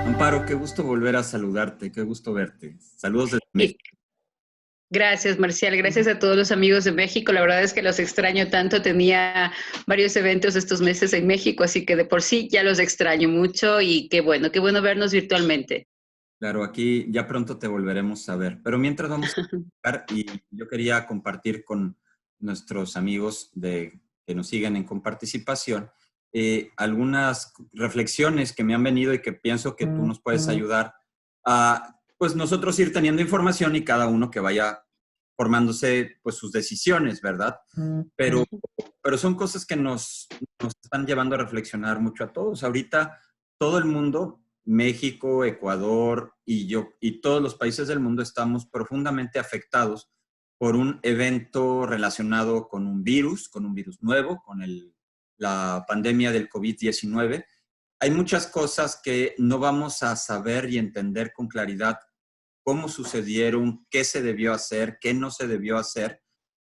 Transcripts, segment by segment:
Amparo, qué gusto volver a saludarte, qué gusto verte. Saludos desde Y México. gracias, Marcial. Gracias a todos los amigos de México. La verdad es que los extraño tanto. Tenía varios eventos estos meses en México, así que de por sí ya los extraño mucho y qué bueno vernos virtualmente. Claro, aquí ya pronto te volveremos a ver, pero mientras vamos a hablar y yo quería compartir con nuestros amigos que nos siguen en Comparticipación algunas reflexiones que me han venido y que pienso que tú nos puedes ayudar a, pues nosotros ir teniendo información y cada uno que vaya formándose pues sus decisiones, ¿verdad? Pero, pero son cosas que nos están llevando a reflexionar mucho a todos. Ahorita todo el mundo, México, Ecuador y yo, y todos los países del mundo estamos profundamente afectados por un evento relacionado con un virus nuevo, la pandemia del COVID-19. Hay muchas cosas que no vamos a saber y entender con claridad cómo sucedieron, qué se debió hacer, qué no se debió hacer,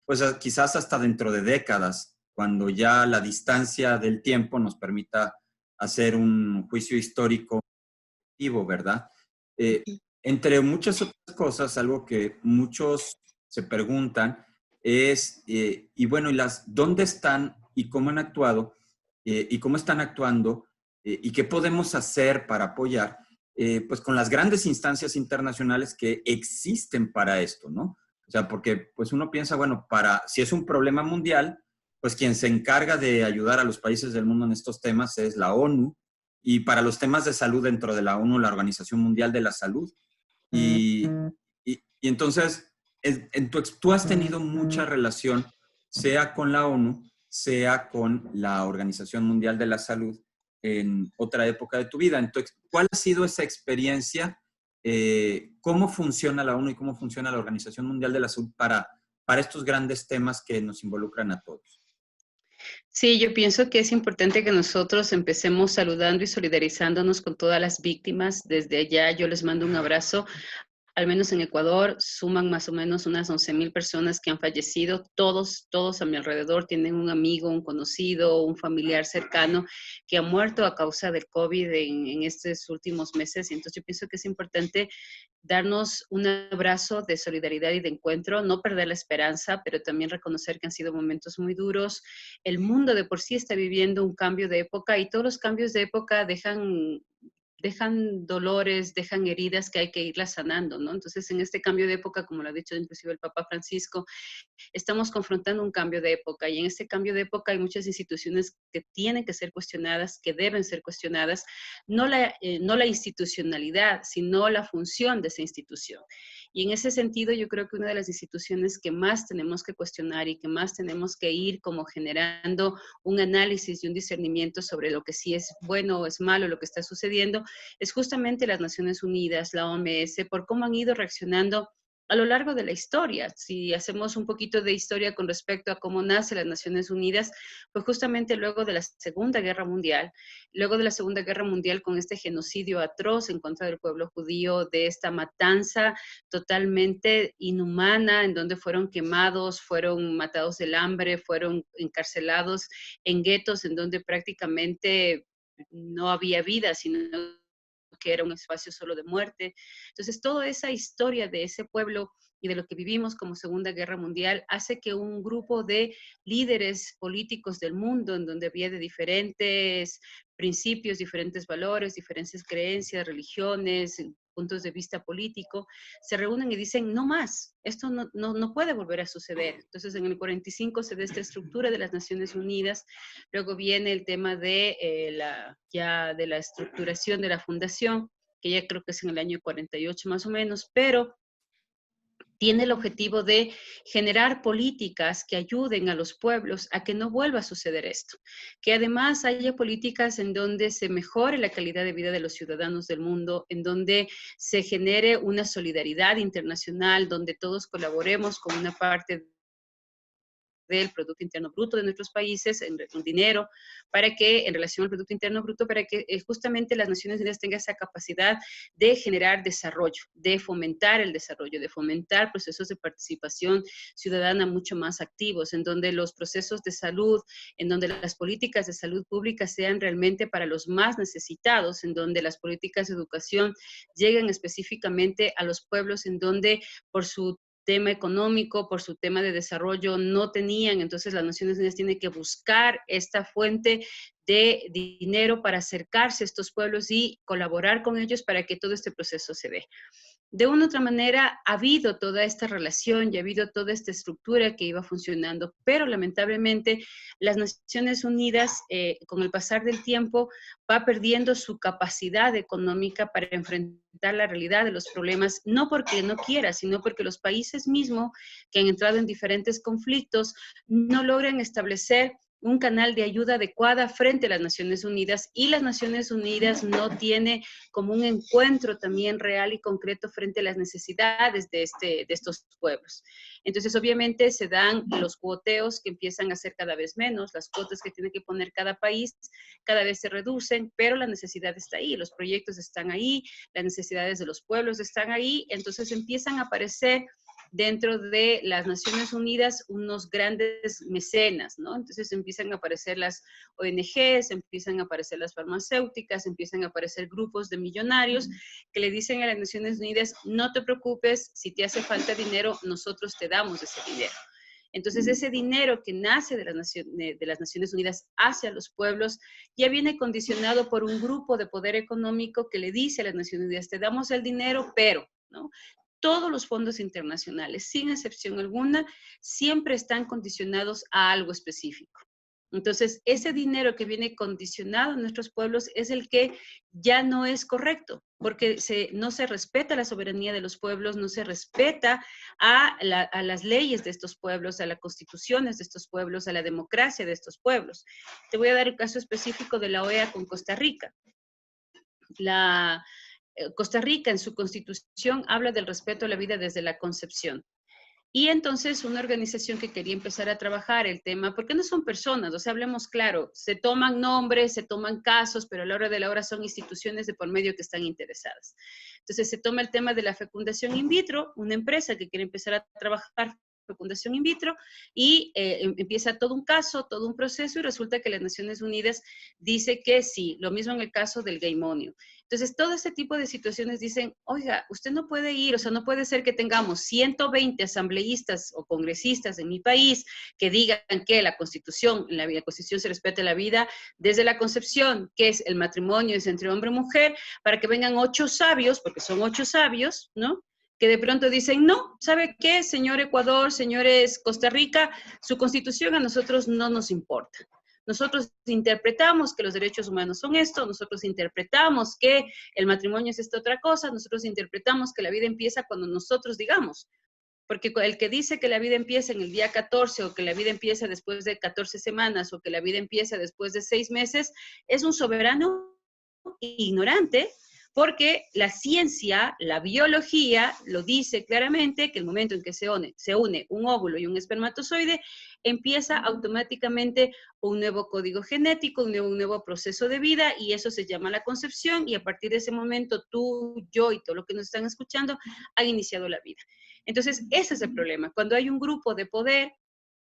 pues quizás hasta dentro de décadas, cuando ya la distancia del tiempo nos permita hacer un juicio histórico, ¿verdad? Eh, Entre muchas otras cosas, algo que muchos se preguntan es, y bueno, ¿dónde están y cómo han actuado y cómo están actuando y qué podemos hacer para apoyar, pues con las grandes instancias internacionales que existen para esto, ¿no? O sea, porque pues uno piensa, bueno, si es un problema mundial, pues quien se encarga de ayudar a los países del mundo en estos temas es la ONU, y para los temas de salud dentro de la ONU, la Organización Mundial de la Salud. Y entonces, tú has tenido mucha relación, sea con la ONU, sea con la Organización Mundial de la Salud, en otra época de tu vida. Entonces, ¿cuál ha sido esa experiencia? ¿Cómo funciona la ONU y cómo funciona la Organización Mundial de la Salud para estos grandes temas que nos involucran a todos? Sí, yo pienso que es importante que nosotros empecemos saludando y solidarizándonos con todas las víctimas. Desde allá yo les mando un abrazo. Al menos en Ecuador, suman más o menos unas 11,000 personas que han fallecido. Todos a mi alrededor tienen un amigo, un conocido, un familiar cercano que ha muerto a causa del COVID en estos últimos meses. Y entonces yo pienso que es importante darnos un abrazo de solidaridad y de encuentro, no perder la esperanza, pero también reconocer que han sido momentos muy duros. El mundo de por sí está viviendo un cambio de época y todos los cambios de época dejan dolores, dejan heridas que hay que irlas sanando, ¿no? Entonces, en este cambio de época, como lo ha dicho inclusive el Papa Francisco, estamos confrontando un cambio de época y en este cambio de época hay muchas instituciones que tienen que ser cuestionadas, que deben ser cuestionadas, no la institucionalidad, sino la función de esa institución. Y en ese sentido, yo creo que una de las instituciones que más tenemos que cuestionar y que más tenemos que ir como generando un análisis y un discernimiento sobre lo que sí es bueno o es malo, lo que está sucediendo, es justamente las Naciones Unidas, la OMS, por cómo han ido reaccionando a lo largo de la historia. Si hacemos un poquito de historia con respecto a cómo nace las Naciones Unidas, pues justamente luego de la Segunda Guerra Mundial con este genocidio atroz en contra del pueblo judío, de esta matanza totalmente inhumana, en donde fueron quemados, fueron matados del hambre, fueron encarcelados en guetos, en donde prácticamente no había vida, sino que era un espacio solo de muerte. Entonces, toda esa historia de ese pueblo y de lo que vivimos como Segunda Guerra Mundial hace que un grupo de líderes políticos del mundo, en donde había de diferentes principios, diferentes valores, diferentes creencias, religiones, puntos de vista político, se reúnen y dicen, no más, esto no puede volver a suceder. Entonces, en el 45 se da esta estructura de las Naciones Unidas, luego viene el tema de, de la estructuración de la fundación, que ya creo que es en el año 48 más o menos, pero tiene el objetivo de generar políticas que ayuden a los pueblos a que no vuelva a suceder esto, que además haya políticas en donde se mejore la calidad de vida de los ciudadanos del mundo, en donde se genere una solidaridad internacional, donde todos colaboremos con una parte del Producto Interno Bruto de nuestros países, en dinero, para que, en relación al Producto Interno Bruto, para que justamente las Naciones Unidas tengan esa capacidad de generar desarrollo, de fomentar el desarrollo, de fomentar procesos de participación ciudadana mucho más activos, en donde los procesos de salud, en donde las políticas de salud pública sean realmente para los más necesitados, en donde las políticas de educación lleguen específicamente a los pueblos en donde por su tema económico, por su tema de desarrollo no tenían. Entonces las Naciones Unidas tienen que buscar esta fuente de dinero para acercarse a estos pueblos y colaborar con ellos para que todo este proceso se dé. De una u otra manera, ha habido toda esta relación y ha habido toda esta estructura que iba funcionando, pero lamentablemente las Naciones Unidas, con el pasar del tiempo, va perdiendo su capacidad económica para enfrentar la realidad de los problemas, no porque no quiera, sino porque los países mismos que han entrado en diferentes conflictos no logran establecer un canal de ayuda adecuada frente a las Naciones Unidas, y las Naciones Unidas no tiene como un encuentro también real y concreto frente a las necesidades de estos pueblos. Entonces, obviamente, se dan los cuoteos que empiezan a ser cada vez menos, las cuotas que tiene que poner cada país cada vez se reducen, pero la necesidad está ahí, los proyectos están ahí, las necesidades de los pueblos están ahí, entonces empiezan a aparecer dentro de las Naciones Unidas unos grandes mecenas, ¿no? Entonces empiezan a aparecer las ONGs, empiezan a aparecer las farmacéuticas, empiezan a aparecer grupos de millonarios que le dicen a las Naciones Unidas, no te preocupes, si te hace falta dinero, nosotros te damos ese dinero. Entonces, ese dinero que nace de las Naciones Unidas hacia los pueblos ya viene condicionado por un grupo de poder económico que le dice a las Naciones Unidas, te damos el dinero, pero, ¿no? Todos los fondos internacionales, sin excepción alguna, siempre están condicionados a algo específico. Entonces, ese dinero que viene condicionado a nuestros pueblos es el que ya no es correcto, porque no se respeta la soberanía de los pueblos, no se respeta a las leyes de estos pueblos, a las constituciones de estos pueblos, a la democracia de estos pueblos. Te voy a dar un caso específico de la OEA con Costa Rica. Costa Rica en su constitución habla del respeto a la vida desde la concepción. Y entonces una organización que quería empezar a trabajar el tema, porque no son personas, o sea, hablemos claro, se toman nombres, se toman casos, pero a la hora de la hora son instituciones de por medio que están interesadas. Entonces se toma el tema de la fecundación in vitro, una empresa que quiere empezar a trabajar fecundación in vitro, y empieza todo un caso, todo un proceso, y resulta que las Naciones Unidas dice que sí, lo mismo en el caso del gaymonio. Entonces, todo este tipo de situaciones dicen, oiga, usted no puede ir, o sea, no puede ser que tengamos 120 asambleístas o congresistas en mi país que digan que la Constitución se respete la vida desde la concepción, que es el matrimonio es entre hombre y mujer, para que vengan 8 sabios, porque son 8 sabios, ¿no? Que de pronto dicen, no, ¿sabe qué, señor Ecuador, señores Costa Rica? Su constitución a nosotros no nos importa. Nosotros interpretamos que los derechos humanos son esto, nosotros interpretamos que el matrimonio es esta otra cosa, nosotros interpretamos que la vida empieza cuando nosotros digamos. Porque el que dice que la vida empieza en el día 14 o que la vida empieza después de 14 semanas o que la vida empieza después de 6 meses es un soberano ignorante, porque la ciencia, la biología, lo dice claramente que el momento en que se une un óvulo y un espermatozoide, empieza automáticamente un nuevo código genético, un nuevo proceso de vida, y eso se llama la concepción, y a partir de ese momento tú, yo y todo lo que nos están escuchando han iniciado la vida. Entonces, ese es el problema. Cuando hay un grupo de poder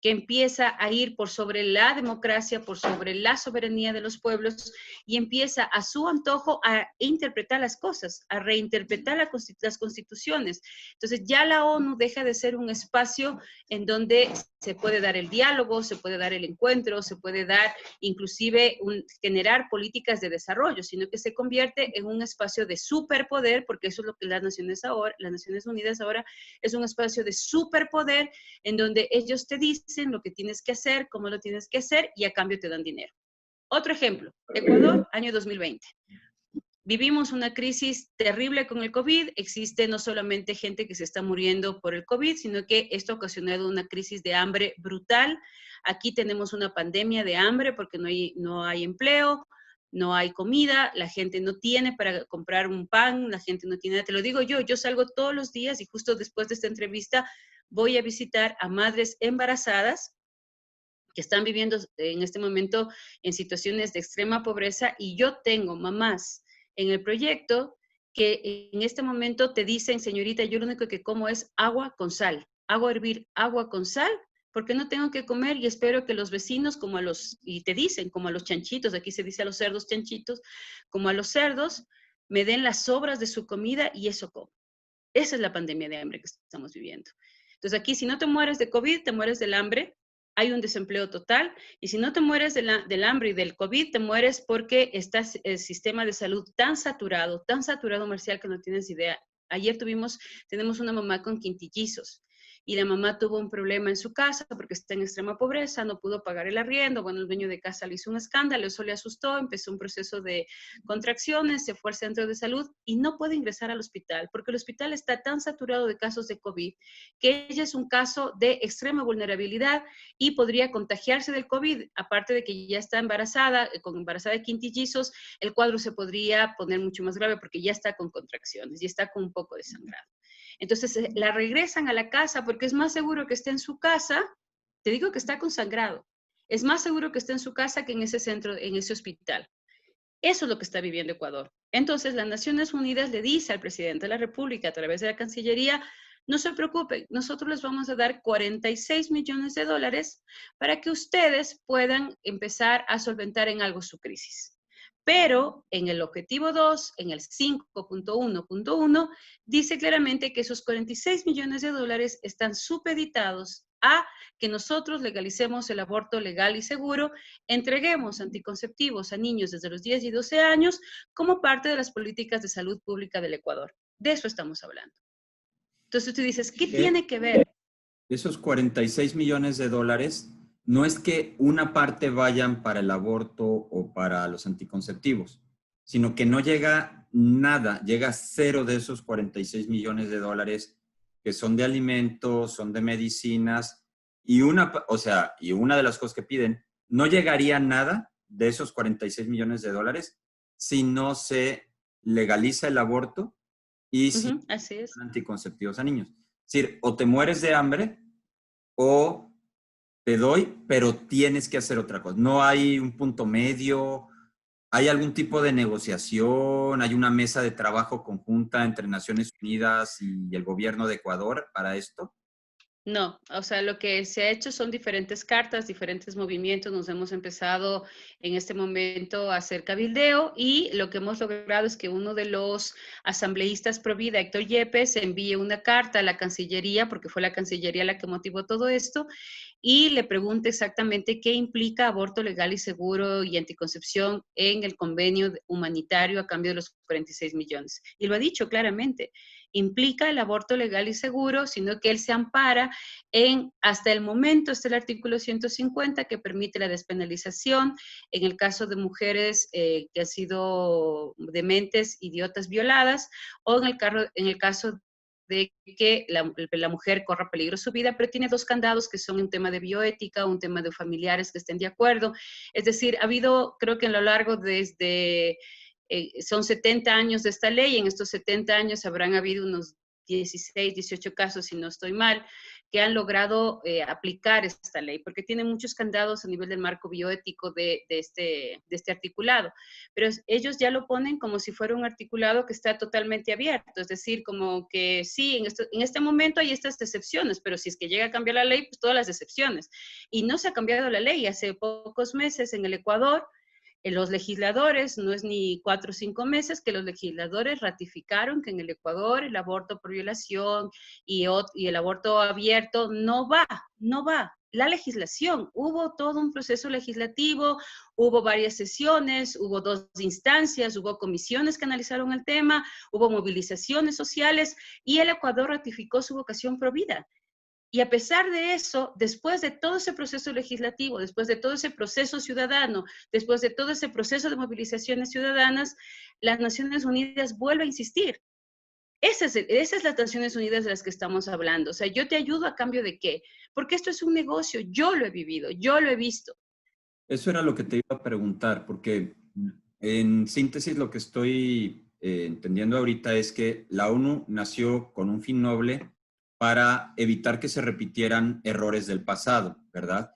que empieza a ir por sobre la democracia, por sobre la soberanía de los pueblos, y empieza a su antojo a interpretar las cosas, a reinterpretar las constituciones. Entonces ya la ONU deja de ser un espacio en donde se puede dar el diálogo, se puede dar el encuentro, se puede dar inclusive generar políticas de desarrollo, sino que se convierte en un espacio de superpoder, porque eso es lo que las Naciones Unidas ahora es un espacio de superpoder en donde ellos te dicen lo que tienes que hacer, cómo lo tienes que hacer, y a cambio te dan dinero. Otro ejemplo, Ecuador, año 2020. Vivimos una crisis terrible con el COVID, existe no solamente gente que se está muriendo por el COVID, sino que esto ha ocasionado una crisis de hambre brutal. Aquí tenemos una pandemia de hambre porque no hay empleo, no hay comida, la gente no tiene para comprar un pan, la gente no tiene, te lo digo yo salgo todos los días y justo después de esta entrevista voy a visitar a madres embarazadas que están viviendo en este momento en situaciones de extrema pobreza, y yo tengo mamás en el proyecto que en este momento te dicen, señorita, yo lo único que como es agua con sal, hago hervir agua con sal porque no tengo que comer y espero que los vecinos, como a los, y te dicen, como a los chanchitos, aquí se dice a los cerdos chanchitos, como a los cerdos, me den las sobras de su comida y eso como. Esa es la pandemia de hambre que estamos viviendo. Entonces aquí, si no te mueres de COVID, te mueres del hambre, hay un desempleo total, y si no te mueres del hambre y del COVID, te mueres porque está el sistema de salud tan saturado, Marcial, que no tienes idea. Ayer tenemos una mamá con quintillizos, y la mamá tuvo un problema en su casa porque está en extrema pobreza, no pudo pagar el arriendo, bueno, el dueño de casa le hizo un escándalo, eso le asustó, empezó un proceso de contracciones, se fue al centro de salud y no puede ingresar al hospital porque el hospital está tan saturado de casos de COVID que ella es un caso de extrema vulnerabilidad y podría contagiarse del COVID, aparte de que ya está embarazada, con embarazada de quintillizos, el cuadro se podría poner mucho más grave porque ya está con contracciones y está con un poco de sangrado. Entonces la regresan a la casa porque es más seguro que esté en su casa, te digo que está con sangrado, es más seguro que esté en su casa que en ese centro, en ese hospital. Eso es lo que está viviendo Ecuador. Entonces, las Naciones Unidas le dice al presidente de la República a través de la Cancillería, no se preocupen, nosotros les vamos a dar 46 millones de dólares para que ustedes puedan empezar a solventar en algo su crisis. Pero en el objetivo 2, en el 5.1.1, dice claramente que esos 46 millones de dólares están supeditados a que nosotros legalicemos el aborto legal y seguro, entreguemos anticonceptivos a niños desde los 10 y 12 años como parte de las políticas de salud pública del Ecuador. De eso estamos hablando. Entonces tú dices, ¿qué tiene que ver? Esos 46 millones de dólares no es que una parte vayan para el aborto o para los anticonceptivos, sino que no llega nada, llega cero de esos 46 millones de dólares que son de alimentos, son de medicinas, y y una de las cosas que piden, no llegaría nada de esos 46 millones de dólares si no se legaliza el aborto y si así es. anticonceptivos a niños. Es decir, o te mueres de hambre o te doy, pero tienes que hacer otra cosa. No hay un punto medio, hay algún tipo de negociación, hay una mesa de trabajo conjunta entre Naciones Unidas y el gobierno de Ecuador para esto. No, o sea, lo que se ha hecho son diferentes cartas, diferentes movimientos. Nos hemos empezado en este momento a hacer cabildeo y lo que hemos logrado es que uno de los asambleístas pro vida, Héctor Yepes, envíe una carta a la Cancillería, porque fue la Cancillería la que motivó todo esto, y le pregunte exactamente qué implica aborto legal y seguro y anticoncepción en el convenio humanitario a cambio de los 46 millones. Y lo ha dicho claramente, implica el aborto legal y seguro, sino que él se ampara en, hasta el momento, está el artículo 150 que permite la despenalización en el caso de mujeres que han sido dementes, idiotas, violadas, o en el caso de que la mujer corra peligro su vida, pero tiene dos candados que son un tema de bioética, un tema de familiares que estén de acuerdo. Es decir, ha habido, creo que en lo largo desde son 70 años de esta ley, en estos 70 años habrán habido unos 16, 18 casos, si no estoy mal, que han logrado aplicar esta ley, porque tiene muchos candados a nivel del marco bioético de este articulado. Pero ellos ya lo ponen como si fuera un articulado que está totalmente abierto, es decir, como que sí, en este momento hay estas excepciones, pero si es que llega a cambiar la ley, pues todas las excepciones. Y no se ha cambiado la ley. Hace pocos meses en el Ecuador, los legisladores, no es ni 4 o 5 meses, que los legisladores ratificaron que en el Ecuador el aborto por violación y el aborto abierto no va. La legislación, hubo todo un proceso legislativo, hubo varias sesiones, hubo 2 instancias, hubo comisiones que analizaron el tema, hubo movilizaciones sociales y el Ecuador ratificó su vocación pro vida. Y a pesar de eso, después de todo ese proceso legislativo, después de todo ese proceso ciudadano, después de todo ese proceso de movilizaciones ciudadanas, las Naciones Unidas vuelven a insistir. Esas son las Naciones Unidas de las que estamos hablando. O sea, yo te ayudo a cambio de qué. Porque esto es un negocio. Yo lo he vivido, yo lo he visto. Eso era lo que te iba a preguntar, porque en síntesis lo que estoy entendiendo ahorita es que la ONU nació con un fin noble para evitar que se repitieran errores del pasado, ¿verdad?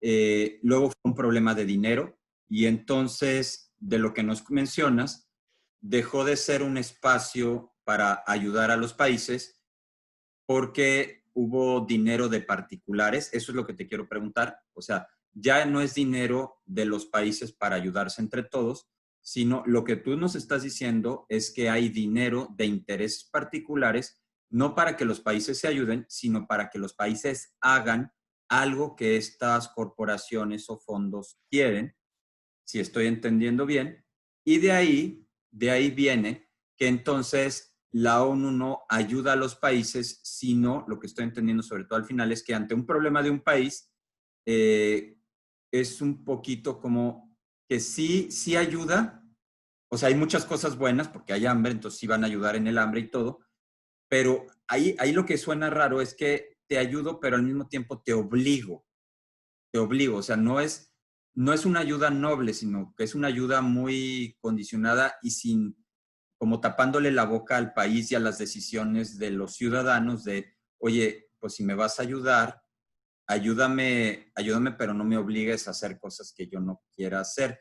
luego fue un problema de dinero y entonces, de lo que nos mencionas, dejó de ser un espacio para ayudar a los países porque hubo dinero de particulares. Eso es lo que te quiero preguntar. O sea, ya no es dinero de los países para ayudarse entre todos, sino lo que tú nos estás diciendo es que hay dinero de intereses particulares, no para que los países se ayuden, sino para que los países hagan algo que estas corporaciones o fondos quieren, si estoy entendiendo bien, y de ahí viene que entonces la ONU no ayuda a los países, sino lo que estoy entendiendo sobre todo al final es que ante un problema de un país, es un poquito como que sí ayuda, o sea, hay muchas cosas buenas porque hay hambre, entonces sí van a ayudar en el hambre y todo, pero ahí lo que suena raro es que te ayudo, pero al mismo tiempo te obligo, o sea, no es una ayuda noble, sino que es una ayuda muy condicionada y sin, como tapándole la boca al país y a las decisiones de los ciudadanos de, oye, pues si me vas a ayudar, ayúdame, pero no me obligues a hacer cosas que yo no quiera hacer.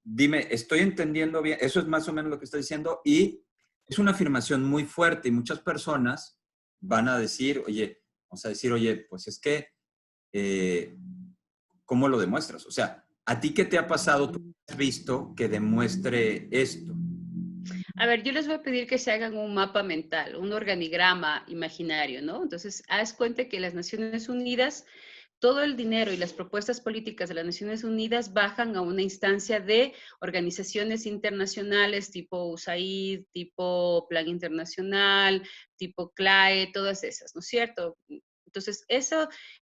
Dime, ¿estoy entendiendo bien? Eso es más o menos lo que estoy diciendo y es una afirmación muy fuerte y muchas personas van a decir, oye, vamos a decir, oye, pues es que, eh, ¿cómo lo demuestras? O sea, ¿a ti qué te ha pasado? ¿Tú has visto que demuestre esto? A ver, yo les voy a pedir que se hagan un mapa mental, un organigrama imaginario, ¿no? Entonces, haz cuenta que las Naciones Unidas, todo el dinero y las propuestas políticas de las Naciones Unidas bajan a una instancia de organizaciones internacionales tipo USAID, tipo Plan Internacional, tipo CLAE, todas esas, ¿no es cierto? Entonces,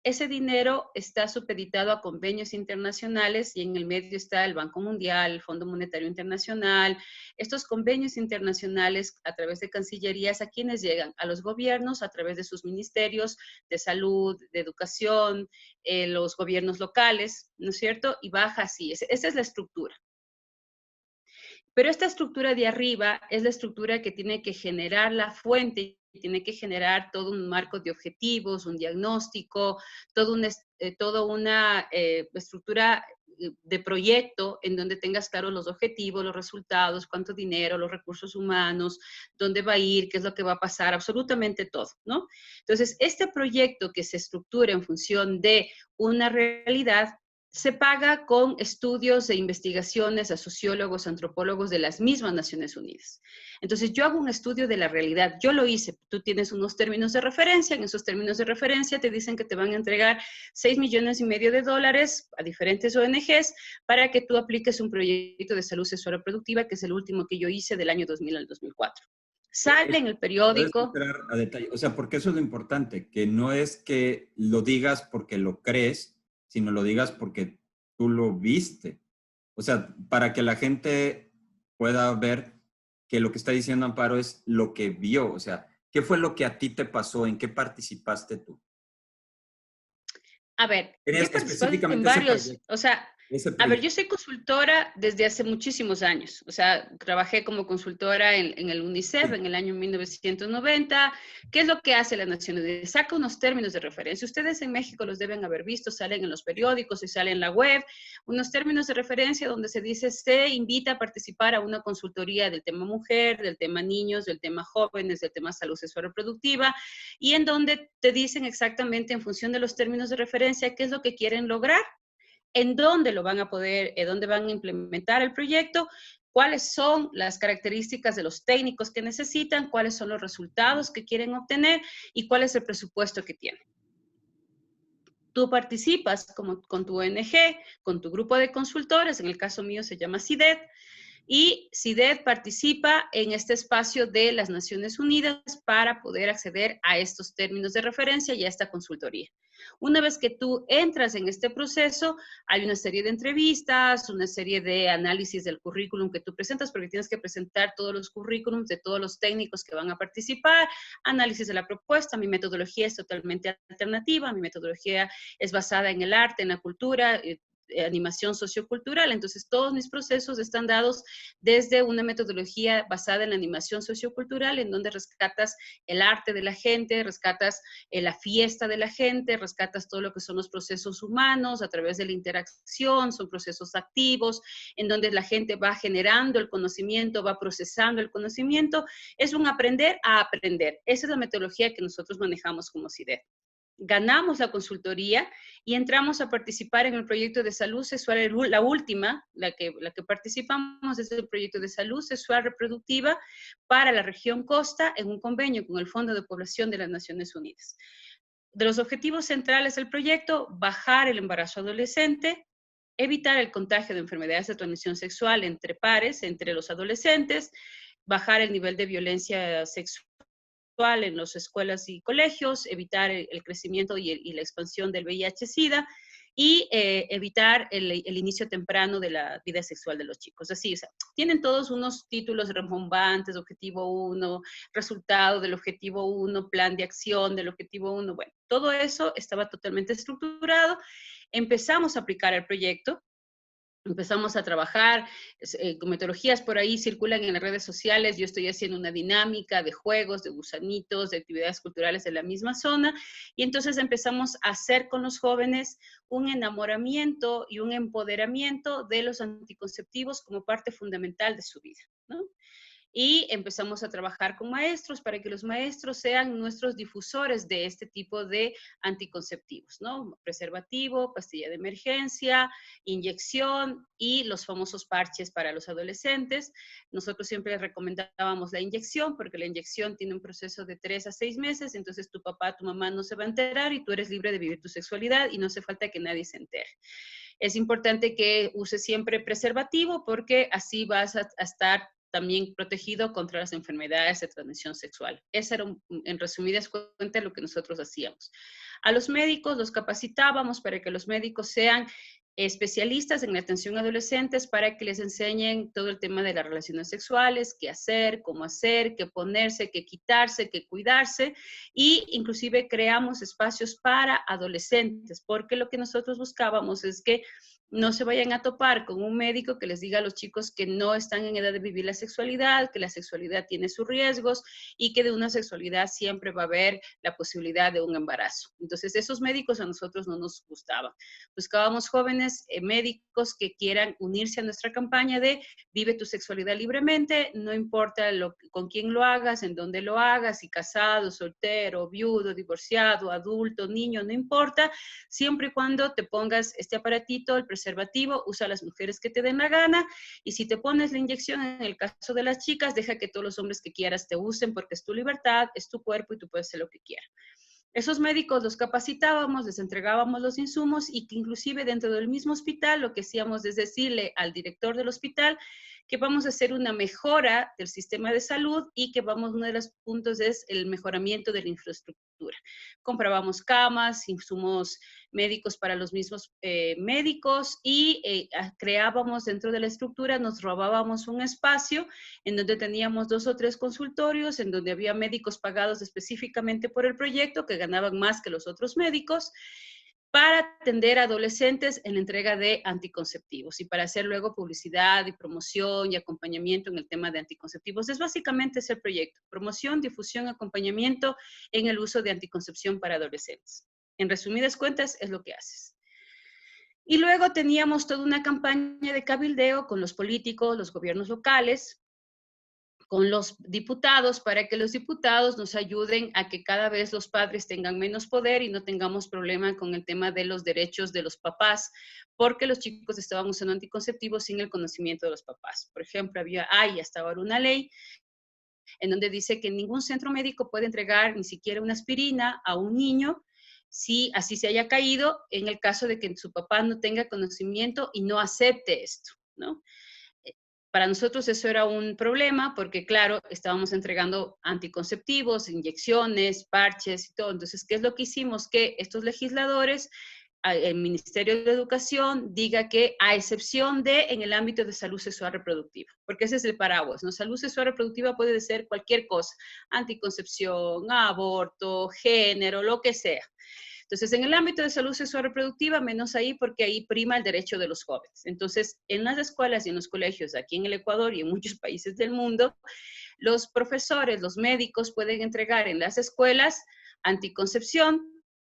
ese dinero está supeditado a convenios internacionales y en el medio está el Banco Mundial, el Fondo Monetario Internacional. Estos convenios internacionales a través de cancillerías, ¿a quiénes llegan? A los gobiernos a través de sus ministerios de salud, de educación, los gobiernos locales, ¿no es cierto? Y baja así. Esa es la estructura. Pero esta estructura de arriba es la estructura que tiene que generar la fuente, tiene que generar todo un marco de objetivos, un diagnóstico, toda una estructura de proyecto en donde tengas claro los objetivos, los resultados, cuánto dinero, los recursos humanos, dónde va a ir, qué es lo que va a pasar, absolutamente todo, ¿no? Entonces, este proyecto que se estructura en función de una realidad se paga con estudios e investigaciones a sociólogos, antropólogos de las mismas Naciones Unidas. Entonces, yo hago un estudio de la realidad. Yo lo hice. Tú tienes unos términos de referencia. En esos términos de referencia te dicen que te van a entregar 6,5 millones a diferentes ONGs para que tú apliques un proyecto de salud sexual reproductiva, que es el último que yo hice del año 2000 al 2004. Sale en el ¿Puedes periódico. entrar a detalle? O sea, porque eso es lo importante, que no es que lo digas porque lo crees, sino lo digas porque tú lo viste. O sea, para que la gente pueda ver que lo que está diciendo Amparo es lo que vio. O sea, ¿qué fue lo que a ti te pasó? ¿En qué participaste tú? A ver, yo he participado en Específicamente ese varios, proyecto. o sea, Ese a ver, yo proyecto. soy consultora desde hace muchísimos años. O sea, trabajé como consultora en el UNICEF Sí. en el año 1990. ¿Qué es lo que hace la Nación Unida? Saca unos términos de referencia. Ustedes en México los deben haber visto, salen en los periódicos y salen en la web. Unos términos de referencia donde se dice, se invita a participar a una consultoría del tema mujer, del tema niños, del tema jóvenes, del tema salud sexual reproductiva, y en donde te dicen exactamente en función de los términos de referencia qué es lo que quieren lograr, en dónde lo van a poder, dónde van a implementar el proyecto, cuáles son las características de los técnicos que necesitan, cuáles son los resultados que quieren obtener y cuál es el presupuesto que tienen. Tú participas con tu ONG, con tu grupo de consultores, en el caso mío se llama CIDED, y CIDED participa en este espacio de las Naciones Unidas para poder acceder a estos términos de referencia y a esta consultoría. Una vez que tú entras en este proceso, hay una serie de entrevistas, una serie de análisis del currículum que tú presentas, porque tienes que presentar todos los currículums de todos los técnicos que van a participar, análisis de la propuesta. Mi metodología es totalmente alternativa, mi metodología es basada en el arte, en la cultura, animación sociocultural. Entonces, todos mis procesos están dados desde una metodología basada en la animación sociocultural, en donde rescatas el arte de la gente, rescatas la fiesta de la gente, rescatas todo lo que son los procesos humanos a través de la interacción, son procesos activos, en donde la gente va generando el conocimiento, va procesando el conocimiento. Es un aprender a aprender. Esa es la metodología que nosotros manejamos como CIDED. Ganamos la consultoría y entramos a participar en el proyecto de salud sexual, la última, la que participamos es el proyecto de salud sexual reproductiva para la región Costa en un convenio con el Fondo de Población de las Naciones Unidas. De los objetivos centrales del proyecto, bajar el embarazo adolescente, evitar el contagio de enfermedades de transmisión sexual entre pares, entre los adolescentes, bajar el nivel de violencia sexual en las escuelas y colegios, evitar el crecimiento y la expansión del VIH-Sida y evitar el inicio temprano de la vida sexual de los chicos. Así, o sea, tienen todos unos títulos rembombantes, objetivo 1, resultado del objetivo 1, plan de acción del objetivo 1, bueno, todo eso estaba totalmente estructurado. Empezamos a aplicar el proyecto. Empezamos a trabajar, con metodologías por ahí circulan en las redes sociales, yo estoy haciendo una dinámica de juegos, de gusanitos, de actividades culturales de la misma zona, y entonces empezamos a hacer con los jóvenes un enamoramiento y un empoderamiento de los anticonceptivos como parte fundamental de su vida, ¿no? Y empezamos a trabajar con maestros para que los maestros sean nuestros difusores de este tipo de anticonceptivos, ¿no? Preservativo, pastilla de emergencia, inyección y los famosos parches para los adolescentes. Nosotros siempre recomendábamos la inyección porque la inyección tiene un proceso de 3 a 6 meses, entonces tu papá, tu mamá no se va a enterar y tú eres libre de vivir tu sexualidad y no hace falta que nadie se entere. Es importante que uses siempre preservativo porque así vas a estar también protegido contra las enfermedades de transmisión sexual. Esa era, en resumidas cuentas, lo que nosotros hacíamos. A los médicos los capacitábamos para que los médicos sean especialistas en la atención a adolescentes para que les enseñen todo el tema de las relaciones sexuales, qué hacer, cómo hacer, qué ponerse, qué quitarse, qué cuidarse, y inclusive creamos espacios para adolescentes, porque lo que nosotros buscábamos es que no se vayan a topar con un médico que les diga a los chicos que no están en edad de vivir la sexualidad, que la sexualidad tiene sus riesgos y que de una sexualidad siempre va a haber la posibilidad de un embarazo. Entonces, esos médicos a nosotros no nos gustaban. Buscábamos jóvenes médicos que quieran unirse a nuestra campaña de vive tu sexualidad libremente, no importa con quién lo hagas, en dónde lo hagas, si casado, soltero, viudo, divorciado, adulto, niño, no importa, siempre y cuando te pongas este aparatito, el preservativo, usa a las mujeres que te den la gana, y si te pones la inyección, en el caso de las chicas, deja que todos los hombres que quieras te usen porque es tu libertad, es tu cuerpo y tú puedes hacer lo que quieras. Esos médicos los capacitábamos, les entregábamos los insumos y que inclusive dentro del mismo hospital lo que hacíamos es decirle al director del hospital que vamos a hacer una mejora del sistema de salud y que uno de los puntos es el mejoramiento de la infraestructura. Comprábamos camas, insumos médicos para los mismos médicos y creábamos dentro de la estructura, nos robábamos un espacio en donde teníamos 2 o 3 consultorios, en donde había médicos pagados específicamente por el proyecto que ganaban más que los otros médicos, para atender a adolescentes en la entrega de anticonceptivos y para hacer luego publicidad y promoción y acompañamiento en el tema de anticonceptivos. Es básicamente ese proyecto, promoción, difusión, acompañamiento en el uso de anticoncepción para adolescentes. En resumidas cuentas, es lo que haces. Y luego teníamos toda una campaña de cabildeo con los políticos, los gobiernos locales, con los diputados, para que los diputados nos ayuden a que cada vez los padres tengan menos poder y no tengamos problema con el tema de los derechos de los papás, porque los chicos estaban usando anticonceptivos sin el conocimiento de los papás. Por ejemplo, hay hasta ahora una ley en donde dice que ningún centro médico puede entregar ni siquiera una aspirina a un niño si así se haya caído, en el caso de que su papá no tenga conocimiento y no acepte esto, ¿no? Para nosotros eso era un problema porque, claro, estábamos entregando anticonceptivos, inyecciones, parches y todo. Entonces, ¿qué es lo que hicimos? Que estos legisladores, el Ministerio de Educación, diga que a excepción de en el ámbito de salud sexual reproductiva, porque ese es el paraguas, ¿no? Salud sexual reproductiva puede ser cualquier cosa, anticoncepción, aborto, género, lo que sea. Entonces, en el ámbito de salud sexual reproductiva, menos ahí porque ahí prima el derecho de los jóvenes. Entonces, en las escuelas y en los colegios aquí en el Ecuador y en muchos países del mundo, los profesores, los médicos pueden entregar en las escuelas anticoncepción,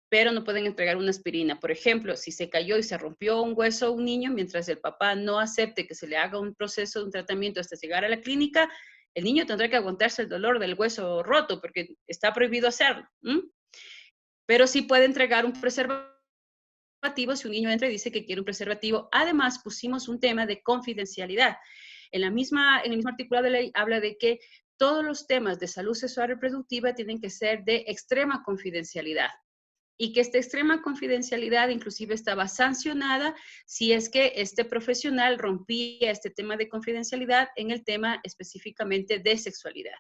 pero no pueden entregar una aspirina. Por ejemplo, si se cayó y se rompió un hueso a un niño, mientras el papá no acepte que se le haga un proceso, un tratamiento hasta llegar a la clínica, el niño tendrá que aguantarse el dolor del hueso roto porque está prohibido hacerlo. Pero sí puede entregar un preservativo si un niño entra y dice que quiere un preservativo. Además, pusimos un tema de confidencialidad. En el mismo articulado de ley habla de que todos los temas de salud sexual reproductiva tienen que ser de extrema confidencialidad y que esta extrema confidencialidad inclusive estaba sancionada si es que este profesional rompía este tema de confidencialidad en el tema específicamente de sexualidad.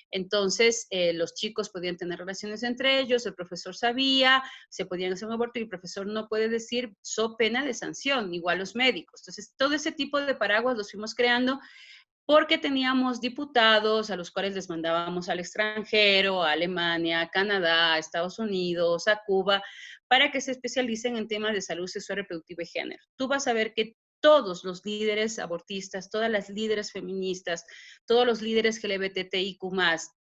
Entonces, los chicos podían tener relaciones entre ellos, el profesor sabía, se podían hacer un aborto y el profesor no puede decir, so pena de sanción, igual los médicos. Entonces, todo ese tipo de paraguas los fuimos creando porque teníamos diputados a los cuales les mandábamos al extranjero, a Alemania, a Canadá, a Estados Unidos, a Cuba, para que se especialicen en temas de salud sexual reproductiva y género. Tú vas a ver que todos los líderes abortistas, todas las líderes feministas, todos los líderes LGBTIQ+,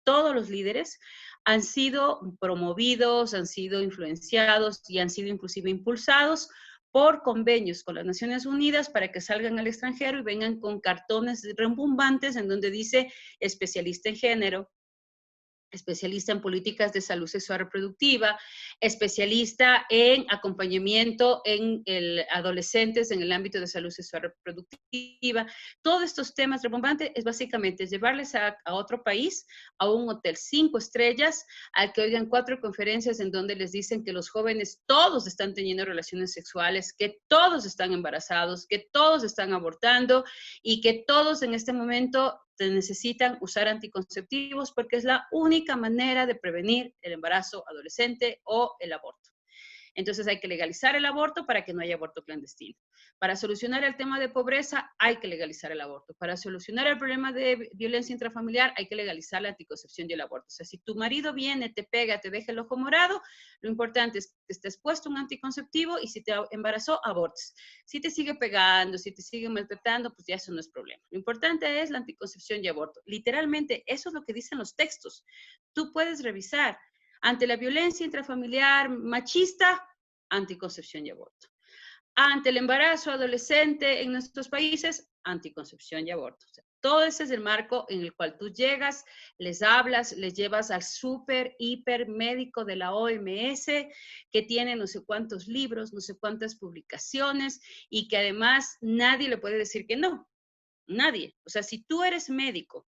todos los líderes han sido promovidos, han sido influenciados y han sido inclusive impulsados por convenios con las Naciones Unidas para que salgan al extranjero y vengan con cartones rembombantes en donde dice especialista en género, especialista en políticas de salud sexual reproductiva, especialista en acompañamiento en adolescentes en el ámbito de salud sexual reproductiva. Todos estos temas rebombantes es básicamente llevarles a otro país, a un hotel 5 estrellas, al que oigan 4 conferencias en donde les dicen que los jóvenes todos están teniendo relaciones sexuales, que todos están embarazados, que todos están abortando y que todos en este momento necesitan usar anticonceptivos porque es la única manera de prevenir el embarazo adolescente o el aborto. Entonces hay que legalizar el aborto para que no haya aborto clandestino. Para solucionar el tema de pobreza hay que legalizar el aborto. Para solucionar el problema de violencia intrafamiliar hay que legalizar la anticoncepción y el aborto. O sea, si tu marido viene, te pega, te deja el ojo morado, lo importante es que estés puesto un anticonceptivo y si te embarazó, abortes. Si te sigue pegando, si te sigue maltratando, pues ya eso no es problema. Lo importante es la anticoncepción y aborto. Literalmente, eso es lo que dicen los textos. Tú puedes revisar. Ante la violencia intrafamiliar machista, anticoncepción y aborto. Ante el embarazo adolescente en nuestros países, anticoncepción y aborto. O sea, todo ese es el marco en el cual tú llegas, les hablas, les llevas al súper, hiper médico de la OMS, que tiene no sé cuántos libros, no sé cuántas publicaciones, y que además nadie le puede decir que no. Nadie. O sea, si tú eres médico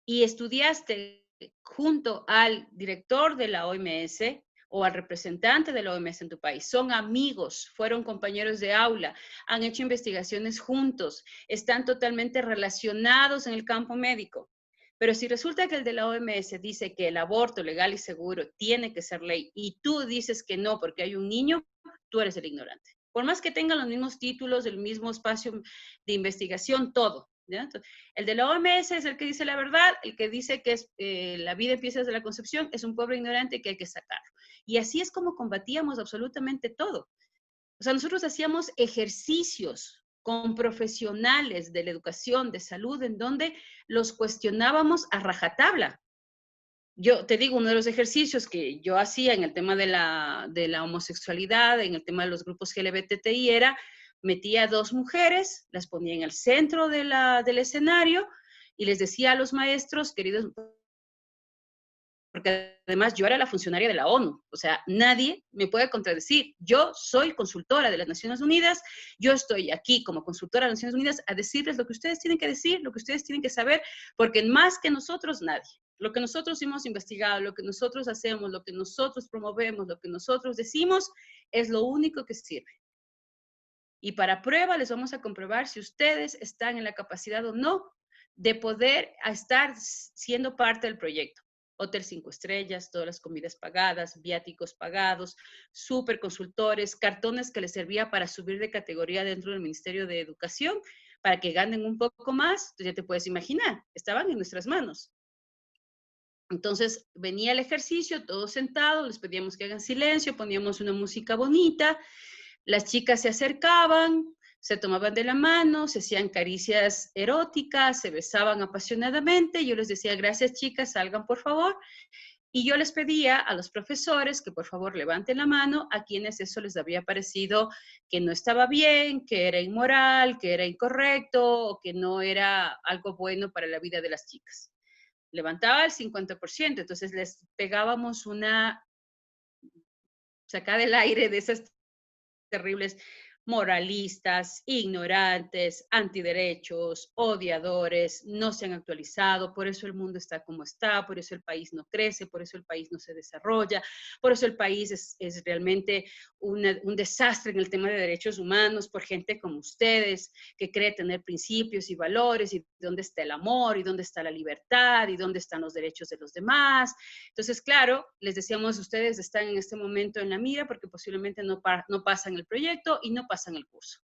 y estudiaste junto al director de la OMS o al representante de la OMS en tu país, son amigos, fueron compañeros de aula, han hecho investigaciones juntos, están totalmente relacionados en el campo médico. Pero si resulta que el de la OMS dice que el aborto legal y seguro tiene que ser ley y tú dices que no porque hay un niño, tú eres el ignorante. Por más que tengan los mismos títulos, el mismo espacio de investigación, todo. ¿Ya? Entonces, el de la OMS es el que dice la verdad, el que dice que la vida empieza desde la concepción, es un pueblo ignorante que hay que sacarlo. Y así es como combatíamos absolutamente todo. O sea, nosotros hacíamos ejercicios con profesionales de la educación, de salud, en donde los cuestionábamos a rajatabla. Yo te digo, uno de los ejercicios que yo hacía en el tema de la homosexualidad, en el tema de los grupos LGBTI, era metía a 2 mujeres, las ponía en el centro del escenario y les decía a los maestros, queridos, porque además yo era la funcionaria de la ONU, o sea, nadie me puede contradecir. Yo soy consultora de las Naciones Unidas, yo estoy aquí como consultora de las Naciones Unidas a decirles lo que ustedes tienen que decir, lo que ustedes tienen que saber, porque más que nosotros, nadie. Lo que nosotros hemos investigado, lo que nosotros hacemos, lo que nosotros promovemos, lo que nosotros decimos, es lo único que sirve. Y para prueba les vamos a comprobar si ustedes están en la capacidad o no de poder estar siendo parte del proyecto. Hotel 5 estrellas, todas las comidas pagadas, viáticos pagados, super consultores, cartones que les servía para subir de categoría dentro del Ministerio de Educación, para que ganen un poco más. Entonces ya te puedes imaginar, estaban en nuestras manos. Entonces venía el ejercicio, todos sentados, les pedíamos que hagan silencio, poníamos una música bonita, las chicas se acercaban, se tomaban de la mano, se hacían caricias eróticas, se besaban apasionadamente. Yo les decía, gracias chicas, salgan por favor. Y yo les pedía a los profesores que por favor levanten la mano a quienes eso les había parecido que no estaba bien, que era inmoral, que era incorrecto o que no era algo bueno para la vida de las chicas. Levantaba el 50%, entonces les pegábamos una sacada del aire de esas terribles moralistas, ignorantes, antiderechos, odiadores, no se han actualizado, por eso el mundo está como está, por eso el país no crece, por eso el país no se desarrolla, por eso el país es realmente un desastre en el tema de derechos humanos, por gente como ustedes, que cree tener principios y valores, y dónde está el amor, y dónde está la libertad, y dónde están los derechos de los demás. Entonces, claro, les decíamos, ustedes están en este momento en la mira porque posiblemente no pasan el proyecto y no pasan el curso.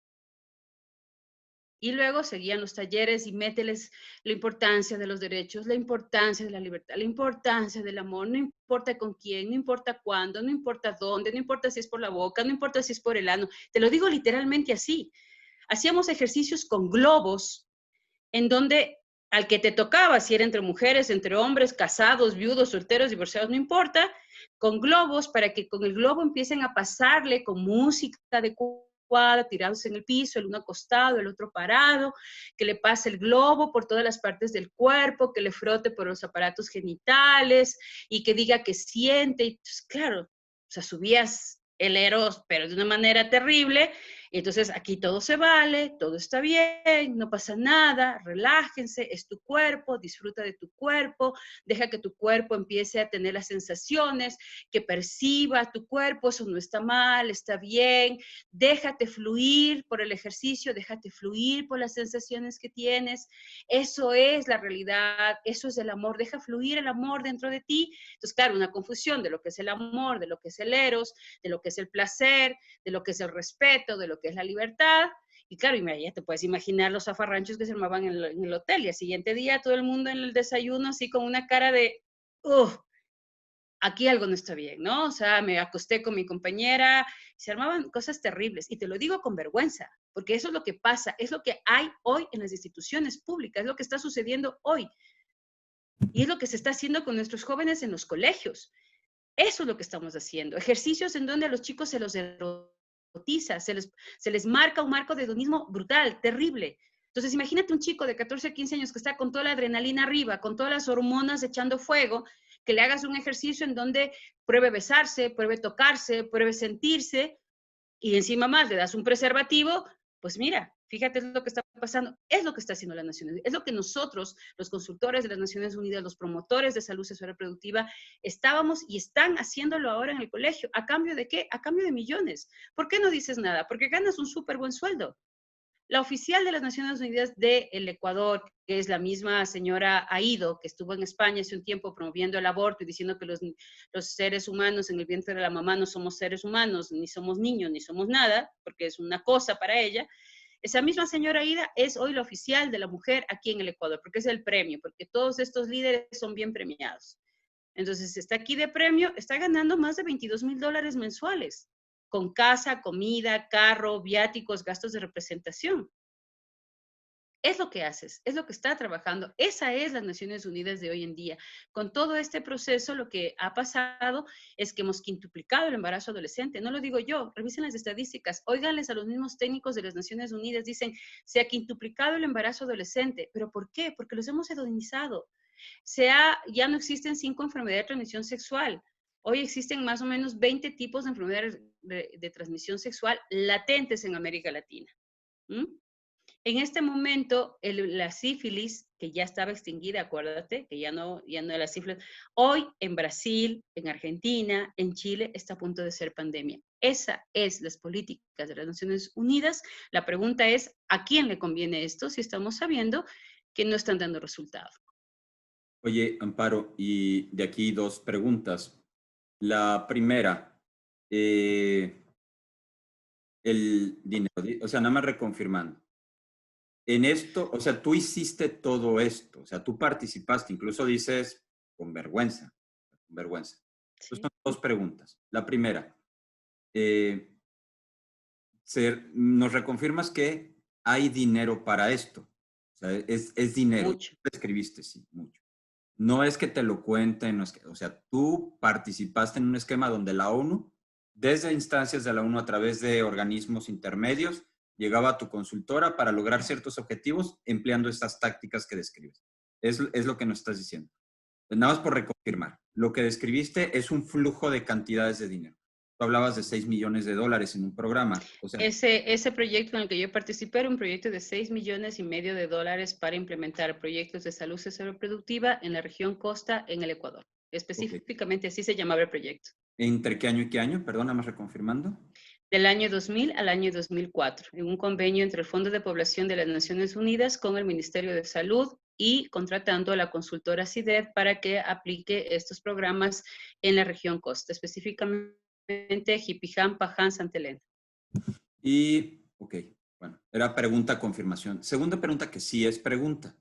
Y luego seguían los talleres y mételes la importancia de los derechos, la importancia de la libertad, la importancia del amor, no importa con quién, no importa cuándo, no importa dónde, no importa si es por la boca, no importa si es por el ano. Te lo digo literalmente así. Hacíamos ejercicios con globos en donde al que te tocaba, si era entre mujeres, entre hombres, casados, viudos, solteros, divorciados, no importa, con globos para que con el globo empiecen a pasarle con música adecuada, tirados en el piso, el uno acostado, el otro parado, que le pase el globo por todas las partes del cuerpo, que le frote por los aparatos genitales y que diga que siente. Y pues, claro, o sea, subías el eros, pero de una manera terrible. Entonces, aquí todo se vale, todo está bien, no pasa nada, relájense, es tu cuerpo, disfruta de tu cuerpo, deja que tu cuerpo empiece a tener las sensaciones, que perciba tu cuerpo, eso no está mal, está bien, déjate fluir por el ejercicio, déjate fluir por las sensaciones que tienes, eso es la realidad, eso es el amor, deja fluir el amor dentro de ti. Entonces, claro, una confusión de lo que es el amor, de lo que es el eros, de lo que es el placer, de lo que es el respeto, de lo que es la libertad. Y claro, ya te puedes imaginar los zafarranchos que se armaban en el hotel. Y al siguiente día todo el mundo en el desayuno así con una cara de, aquí algo no está bien, ¿no? O sea, me acosté con mi compañera, se armaban cosas terribles. Y te lo digo con vergüenza, porque eso es lo que pasa, es lo que hay hoy en las instituciones públicas, es lo que está sucediendo hoy. Y es lo que se está haciendo con nuestros jóvenes en los colegios. Eso es lo que estamos haciendo. Ejercicios en donde a los chicos se los erotiza, se les marca un marco de hedonismo brutal, terrible. Entonces, imagínate un chico de 14 a 15 años que está con toda la adrenalina arriba, con todas las hormonas echando fuego, que le hagas un ejercicio en donde pruebe besarse, pruebe tocarse, pruebe sentirse, y encima más le das un preservativo, pues mira, fíjate lo que está pasando, es lo que está haciendo las Naciones Unidas, es lo que nosotros, los consultores de las Naciones Unidas, los promotores de salud sexual reproductiva, estábamos y están haciéndolo ahora en el colegio. ¿A cambio de qué? A cambio de millones. ¿Por qué no dices nada? Porque ganas un súper buen sueldo. La oficial de las Naciones Unidas del Ecuador, que es la misma señora Aido, que estuvo en España hace un tiempo promoviendo el aborto y diciendo que los seres humanos en el vientre de la mamá no somos seres humanos, ni somos niños, ni somos nada, porque es una cosa para ella. Esa misma señora Aida es hoy la oficial de la mujer aquí en el Ecuador, porque es el premio, porque todos estos líderes son bien premiados. Entonces, está aquí de premio, está ganando más de $22,000 mensuales, con casa, comida, carro, viáticos, gastos de representación. Es lo que haces, es lo que está trabajando. Esa es las Naciones Unidas de hoy en día. Con todo este proceso, lo que ha pasado es que hemos quintuplicado el embarazo adolescente. No lo digo yo, revisen las estadísticas, óiganles a los mismos técnicos de las Naciones Unidas, dicen, se ha quintuplicado el embarazo adolescente. ¿Pero por qué? Porque los hemos hedonizado. Ya no existen 5 enfermedades de transmisión sexual. Hoy existen más o menos 20 tipos de enfermedades de transmisión sexual latentes en América Latina. ¿Mm? En este momento, la sífilis, que ya estaba extinguida, acuérdate, que ya no era sífilis, hoy en Brasil, en Argentina, en Chile, está a punto de ser pandemia. Esa es las políticas de las Naciones Unidas. La pregunta es, ¿a quién le conviene esto si estamos sabiendo que no están dando resultado? Oye, Amparo, y de aquí dos preguntas. La primera, eh, el dinero, o sea, nada más reconfirmando. En esto, o sea, tú hiciste todo esto, o sea, tú participaste, incluso dices con vergüenza, con vergüenza. Entonces, Sí. son dos preguntas. La primera, eh, nos reconfirmas que hay dinero para esto. O sea, es dinero. Mucho. Tú escribiste, sí, mucho. No es que te lo cuenten, no es que, o sea, tú participaste en un esquema donde la ONU, desde instancias de la ONU a través de organismos intermedios, llegaba a tu consultora para lograr ciertos objetivos empleando estas tácticas que describes. Es lo que nos estás diciendo. Nada más por reconfirmar. Lo que describiste es un flujo de cantidades de dinero. Tú hablabas de 6 millones de dólares en un programa. O sea, Ese proyecto en el que yo participé era un proyecto de 6,5 millones de dólares para implementar proyectos de salud sexual reproductiva en la región Costa, en el Ecuador. ok. Específicamente así se llamaba el proyecto. ¿Entre qué año y qué año? Perdón, nada más reconfirmando. Del año 2000 al año 2004, en un convenio entre el Fondo de Población de las Naciones Unidas con el Ministerio de Salud y contratando a la consultora CIDED para que aplique estos programas en la región Costa, específicamente Jipiján, Paján, Santa Elena. Y, ok, bueno, era pregunta, confirmación. Segunda pregunta que sí es pregunta.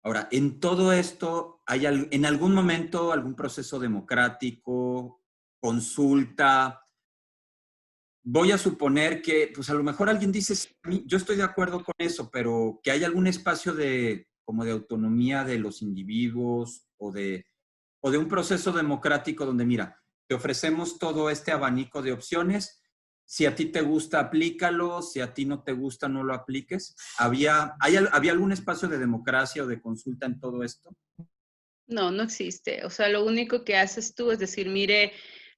Ahora, en todo esto, ¿hay en algún momento algún proceso democrático, consulta? Voy a suponer que, pues a lo mejor alguien dice, "Sí, yo estoy de acuerdo con eso, pero que hay algún espacio de, como de autonomía de los individuos o de un proceso democrático donde, mira, te ofrecemos todo este abanico de opciones. Si a ti te gusta, aplícalo. Si a ti no te gusta, no lo apliques. ¿Había algún espacio de democracia o de consulta en todo esto? No, no existe. O sea, lo único que haces tú es decir, mire,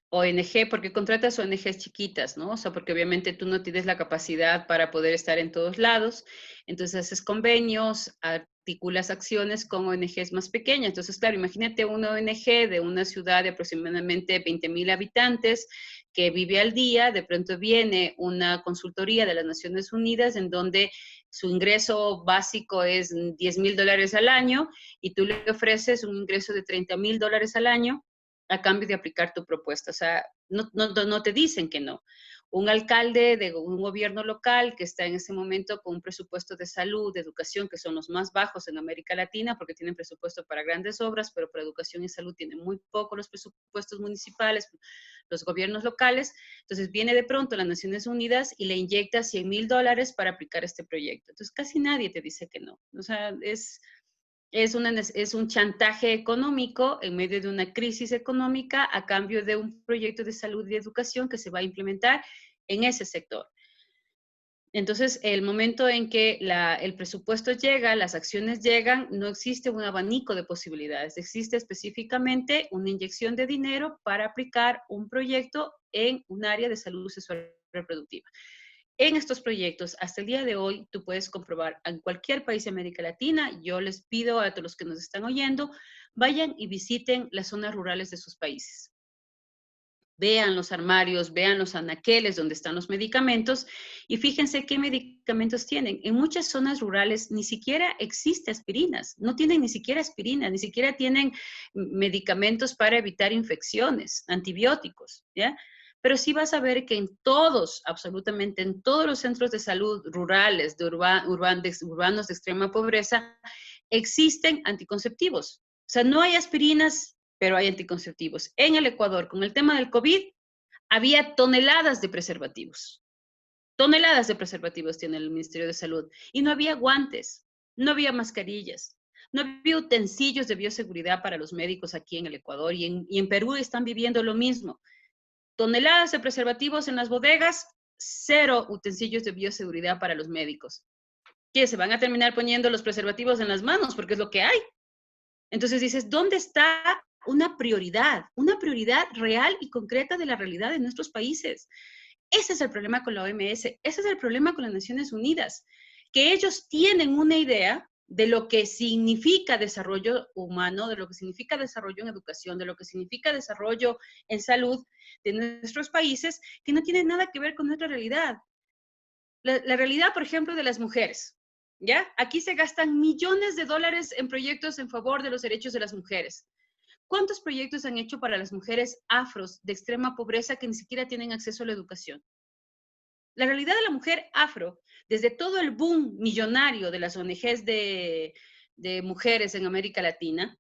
ONG, porque contratas ONGs chiquitas, ¿no? O sea, porque obviamente tú no tienes la capacidad para poder estar en todos lados. Entonces haces convenios, articulas acciones con ONGs más pequeñas. Entonces, claro, imagínate una ONG de una ciudad de aproximadamente 20,000 habitantes que vive al día, de pronto viene una consultoría de las Naciones Unidas en donde su ingreso básico es $10,000 al año y tú le ofreces un ingreso de $30,000 al año a cambio de aplicar tu propuesta. O sea, no te dicen que no. Un alcalde de un gobierno local que está en ese momento con un presupuesto de salud, de educación, que son los más bajos en América Latina, porque tienen presupuesto para grandes obras, pero para educación y salud tienen muy poco los presupuestos municipales, los gobiernos locales. Entonces viene de pronto a las Naciones Unidas y le inyecta $100,000 para aplicar este proyecto. Entonces casi nadie te dice que no. O sea, es un chantaje económico en medio de una crisis económica a cambio de un proyecto de salud y educación que se va a implementar en ese sector. Entonces, el momento en que el presupuesto llega, las acciones llegan, no existe un abanico de posibilidades. Existe específicamente una inyección de dinero para aplicar un proyecto en un área de salud sexual reproductiva. En estos proyectos, hasta el día de hoy, tú puedes comprobar en cualquier país de América Latina, yo les pido a todos los que nos están oyendo, vayan y visiten las zonas rurales de sus países. Vean los armarios, vean los anaqueles donde están los medicamentos y fíjense qué medicamentos tienen. En muchas zonas rurales ni siquiera existe aspirinas, no tienen ni siquiera aspirinas, ni siquiera tienen medicamentos para evitar infecciones, antibióticos, ¿ya? Pero sí vas a ver que en todos, absolutamente en todos los centros de salud rurales, urbanos de extrema pobreza, existen anticonceptivos. O sea, no hay aspirinas, pero hay anticonceptivos. En el Ecuador, con el tema del COVID, había toneladas de preservativos. Toneladas de preservativos tiene el Ministerio de Salud. Y no había guantes, no había mascarillas, no había utensilios de bioseguridad para los médicos aquí en el Ecuador y en Perú están viviendo lo mismo. Toneladas de preservativos en las bodegas, cero utensilios de bioseguridad para los médicos. ¿Qué? Se van a terminar poniendo los preservativos en las manos porque es lo que hay. Entonces dices, ¿dónde está una prioridad real y concreta de la realidad de nuestros países? Ese es el problema con la OMS, ese es el problema con las Naciones Unidas, que ellos tienen una idea de lo que significa desarrollo humano, de lo que significa desarrollo en educación, de lo que significa desarrollo en salud de nuestros países, que no tiene nada que ver con nuestra realidad. La realidad, por ejemplo, de las mujeres. ¿Ya? Aquí se gastan millones de dólares en proyectos en favor de los derechos de las mujeres. ¿Cuántos proyectos han hecho para las mujeres afros de extrema pobreza que ni siquiera tienen acceso a la educación? La realidad de la mujer afro, desde todo el boom millonario de las ONGs de mujeres en América Latina,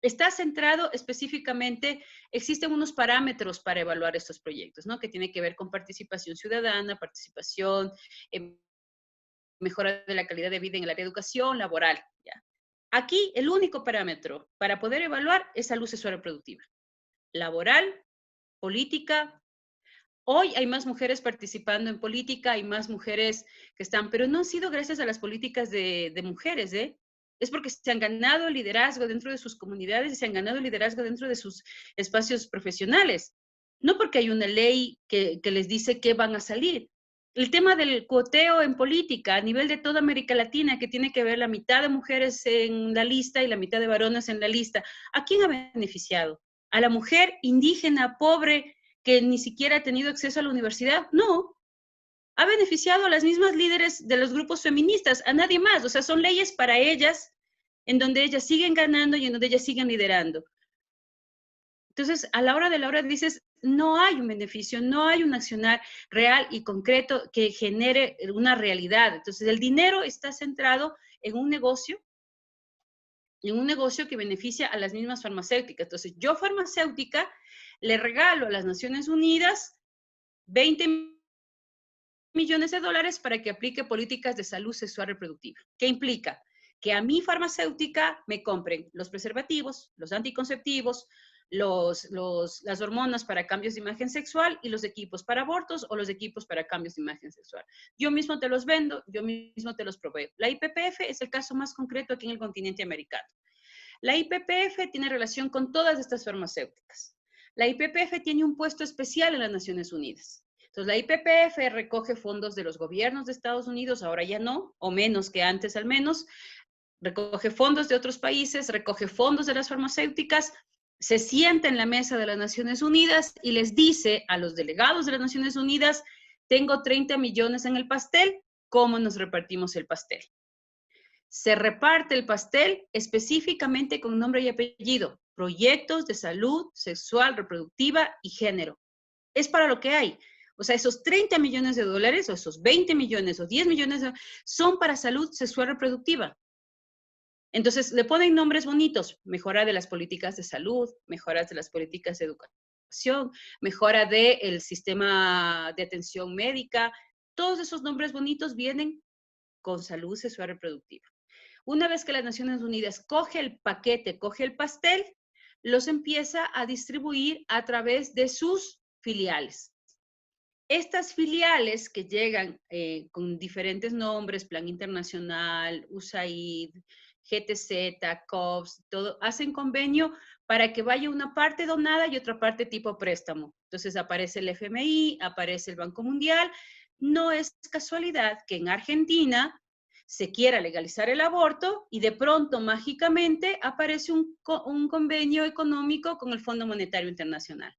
Está centrado específicamente, existen unos parámetros para evaluar estos proyectos, ¿no? Que tiene que ver con participación ciudadana, participación, mejora de la calidad de vida en el área de educación, laboral, ¿ya? Aquí el único parámetro para poder evaluar es salud sexual reproductiva. Laboral, política. Hoy hay más mujeres participando en política, hay más mujeres que están, pero no han sido gracias a las políticas de mujeres, ¿eh? Es porque se han ganado el liderazgo dentro de sus comunidades y se han ganado el liderazgo dentro de sus espacios profesionales. No porque hay una ley que les dice que van a salir. El tema del cuoteo en política a nivel de toda América Latina, que tiene que ver la mitad de mujeres en la lista y la mitad de varones en la lista, ¿a quién ha beneficiado? ¿A la mujer indígena, pobre, que ni siquiera ha tenido acceso a la universidad? No, ha beneficiado a las mismas líderes de los grupos feministas, a nadie más. O sea, son leyes para ellas, en donde ellas siguen ganando y en donde ellas siguen liderando. Entonces, a la hora de la hora dices, no hay un beneficio, no hay un accionar real y concreto que genere una realidad. Entonces, el dinero está centrado en un negocio que beneficia a las mismas farmacéuticas. Entonces, yo farmacéutica le regalo a las Naciones Unidas 20 millones de dólares para que aplique políticas de salud sexual reproductiva. ¿Qué implica? Que a mi farmacéutica me compren los preservativos, los anticonceptivos, las hormonas para cambios de imagen sexual y los equipos para abortos o los equipos para cambios de imagen sexual. Yo mismo te los vendo, yo mismo te los proveo. La IPPF es el caso más concreto aquí en el continente americano. La IPPF tiene relación con todas estas farmacéuticas. La IPPF tiene un puesto especial en las Naciones Unidas. Entonces, la IPPF recoge fondos de los gobiernos de Estados Unidos, ahora ya no, o menos que antes al menos, recoge fondos de otros países, recoge fondos de las farmacéuticas, se sienta en la mesa de las Naciones Unidas y les dice a los delegados de las Naciones Unidas, tengo 30 millones en el pastel, ¿cómo nos repartimos el pastel? Se reparte el pastel específicamente con nombre y apellido, proyectos de salud sexual, reproductiva y género. Es para lo que hay. O sea, esos 30 millones de dólares o esos 20 millones o 10 millones son para salud sexual reproductiva. Entonces, le ponen nombres bonitos, mejora de las políticas de salud, mejoras de las políticas de educación, mejora del sistema de atención médica. Todos esos nombres bonitos vienen con salud sexual reproductiva. Una vez que las Naciones Unidas coge el paquete, coge el pastel, los empieza a distribuir a través de sus filiales. Estas filiales que llegan con diferentes nombres, Plan Internacional, USAID, GTZ, COVS, todo, hacen convenio para que vaya una parte donada y otra parte tipo préstamo. Entonces aparece el FMI, aparece el Banco Mundial. No es casualidad que en Argentina se quiera legalizar el aborto y de pronto mágicamente aparece un convenio económico con el Fondo Monetario Internacional.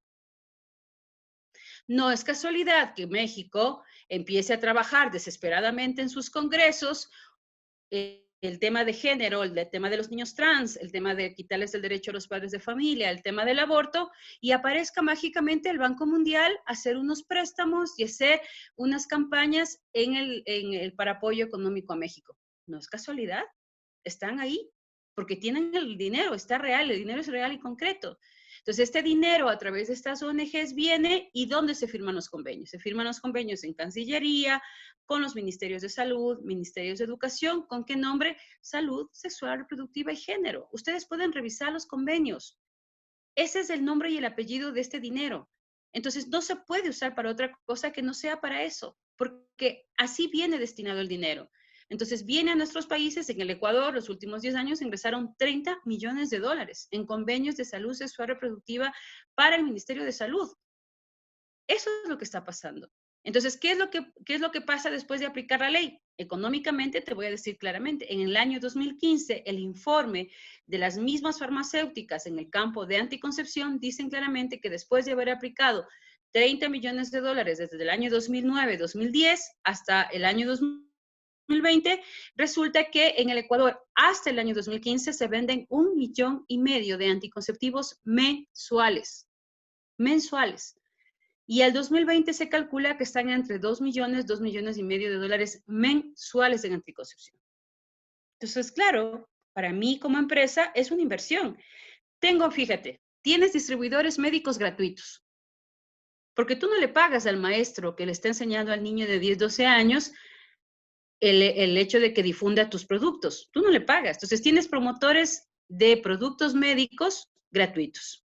No es casualidad que México empiece a trabajar desesperadamente en sus congresos el tema de género, el tema de los niños trans, el tema de quitarles el derecho a los padres de familia, el tema del aborto, y aparezca mágicamente el Banco Mundial a hacer unos préstamos y hacer unas campañas para apoyo económico a México. No es casualidad, están ahí porque tienen el dinero, está real, el dinero es real y concreto. Entonces, este dinero a través de estas ONGs viene y ¿dónde se firman los convenios? Se firman los convenios en Cancillería, con los ministerios de salud, ministerios de educación, ¿con qué nombre? Salud sexual, reproductiva y género. Ustedes pueden revisar los convenios. Ese es el nombre y el apellido de este dinero. Entonces, no se puede usar para otra cosa que no sea para eso, porque así viene destinado el dinero. Entonces, viene a nuestros países, en el Ecuador, los últimos 10 años ingresaron 30 millones de dólares en convenios de salud sexual reproductiva para el Ministerio de Salud. Eso es lo que está pasando. Entonces, ¿qué es lo que pasa después de aplicar la ley? Económicamente, te voy a decir claramente, en el año 2015, el informe de las mismas farmacéuticas en el campo de anticoncepción dicen claramente que después de haber aplicado 30 millones de dólares desde el año 2009-2010 hasta el año 2020, resulta que en el Ecuador hasta el año 2015 se venden 1,5 millones de anticonceptivos mensuales. Mensuales. Y al 2020 se calcula que están entre 2 millones, 2,5 millones de dólares mensuales en anticoncepción. Entonces, claro, para mí como empresa es una inversión. Fíjate, tienes distribuidores médicos gratuitos, porque tú no le pagas al maestro que le está enseñando al niño de 10, 12 años el hecho de que difunda tus productos. Tú no le pagas. Entonces, tienes promotores de productos médicos gratuitos.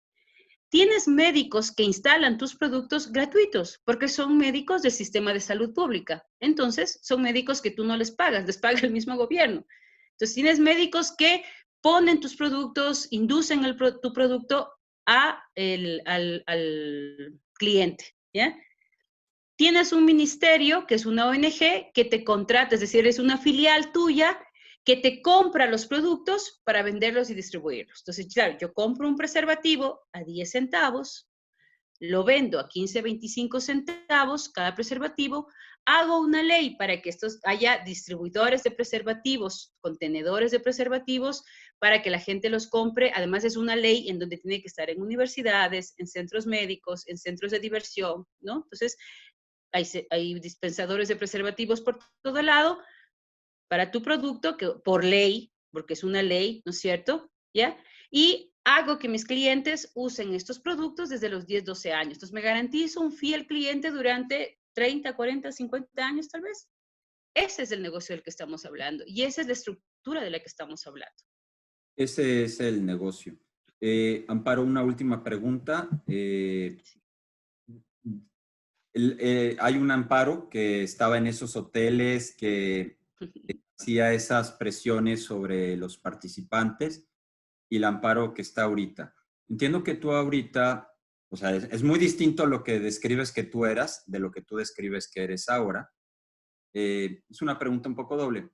Tienes médicos que instalan tus productos gratuitos, porque son médicos del sistema de salud pública. Entonces, son médicos que tú no les pagas, les paga el mismo gobierno. Entonces, tienes médicos que ponen tus productos, inducen tu producto al cliente, ¿ya? Tienes un ministerio, que es una ONG, que te contrata, es decir, es una filial tuya que te compra los productos para venderlos y distribuirlos. Entonces, claro, yo compro un preservativo a 10 centavos, lo vendo a 15, 25 centavos cada preservativo, hago una ley para que haya distribuidores de preservativos, contenedores de preservativos, para que la gente los compre. Además, es una ley en donde tiene que estar en universidades, en centros médicos, en centros de diversión, ¿no? Entonces, hay dispensadores de preservativos por todo lado para tu producto, que por ley, porque es una ley, ¿no es cierto? ¿Ya? Y hago que mis clientes usen estos productos desde los 10, 12 años. Entonces, me garantizo un fiel cliente durante 30, 40, 50 años tal vez. Ese es el negocio del que estamos hablando y esa es la estructura de la que estamos hablando. Ese es el negocio. Amparo, una última pregunta. Hay un Amparo que estaba en esos hoteles que hacía esas presiones sobre los participantes y el Amparo que está ahorita. Entiendo que tú ahorita, o sea, es muy distinto lo que describes que tú eras de lo que tú describes que eres ahora. Es una pregunta un poco doble.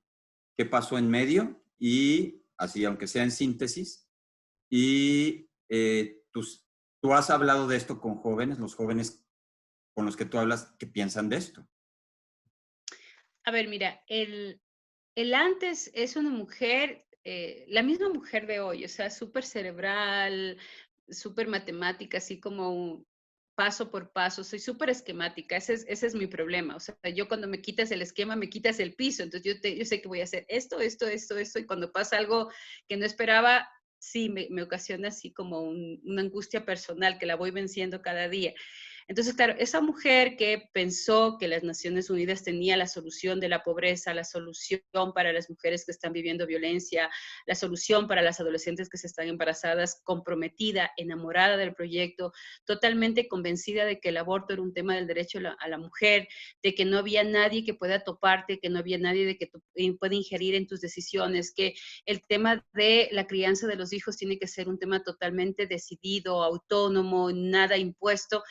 ¿Qué pasó en medio? Y así, aunque sea en síntesis, y tú has hablado de esto con jóvenes, los jóvenes con los que tú hablas, ¿qué piensan de esto? A ver, mira, el antes es una mujer, la misma mujer de hoy, o sea, súper cerebral, súper matemática, así como paso por paso, soy súper esquemática, ese es mi problema, o sea, yo cuando me quitas el esquema, me quitas el piso, entonces yo sé que voy a hacer esto, y cuando pasa algo que no esperaba, sí, me ocasiona así como una angustia personal que la voy venciendo cada día. Entonces, claro, esa mujer que pensó que las Naciones Unidas tenía la solución de la pobreza, la solución para las mujeres que están viviendo violencia, la solución para las adolescentes que se están embarazadas, comprometida, enamorada del proyecto, totalmente convencida de que el aborto era un tema del derecho a la mujer, de que no había nadie que pueda toparte, que no había nadie de que pueda ingerir en tus decisiones, que el tema de la crianza de los hijos tiene que ser un tema totalmente decidido, autónomo, nada impuesto.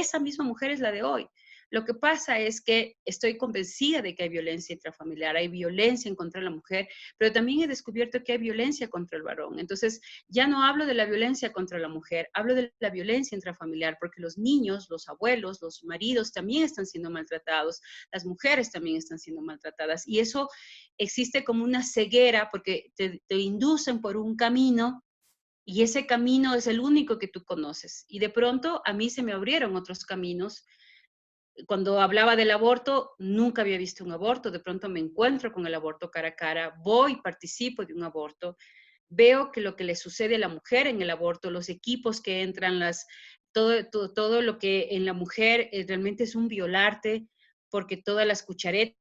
Esa misma mujer es la de hoy. Lo que pasa es que estoy convencida de que hay violencia intrafamiliar, hay violencia en contra de la mujer, pero también he descubierto que hay violencia contra el varón. Entonces, ya no hablo de la violencia contra la mujer, hablo de la violencia intrafamiliar, porque los niños, los abuelos, los maridos también están siendo maltratados, las mujeres también están siendo maltratadas. Y eso existe como una ceguera porque te inducen por un camino y ese camino es el único que tú conoces. Y de pronto a mí se me abrieron otros caminos. Cuando hablaba del aborto, nunca había visto un aborto. De pronto me encuentro con el aborto cara a cara, voy, participo de un aborto. Veo que lo que le sucede a la mujer en el aborto, los equipos que entran, todo lo que en la mujer realmente es un violarte, porque todas las cucharetas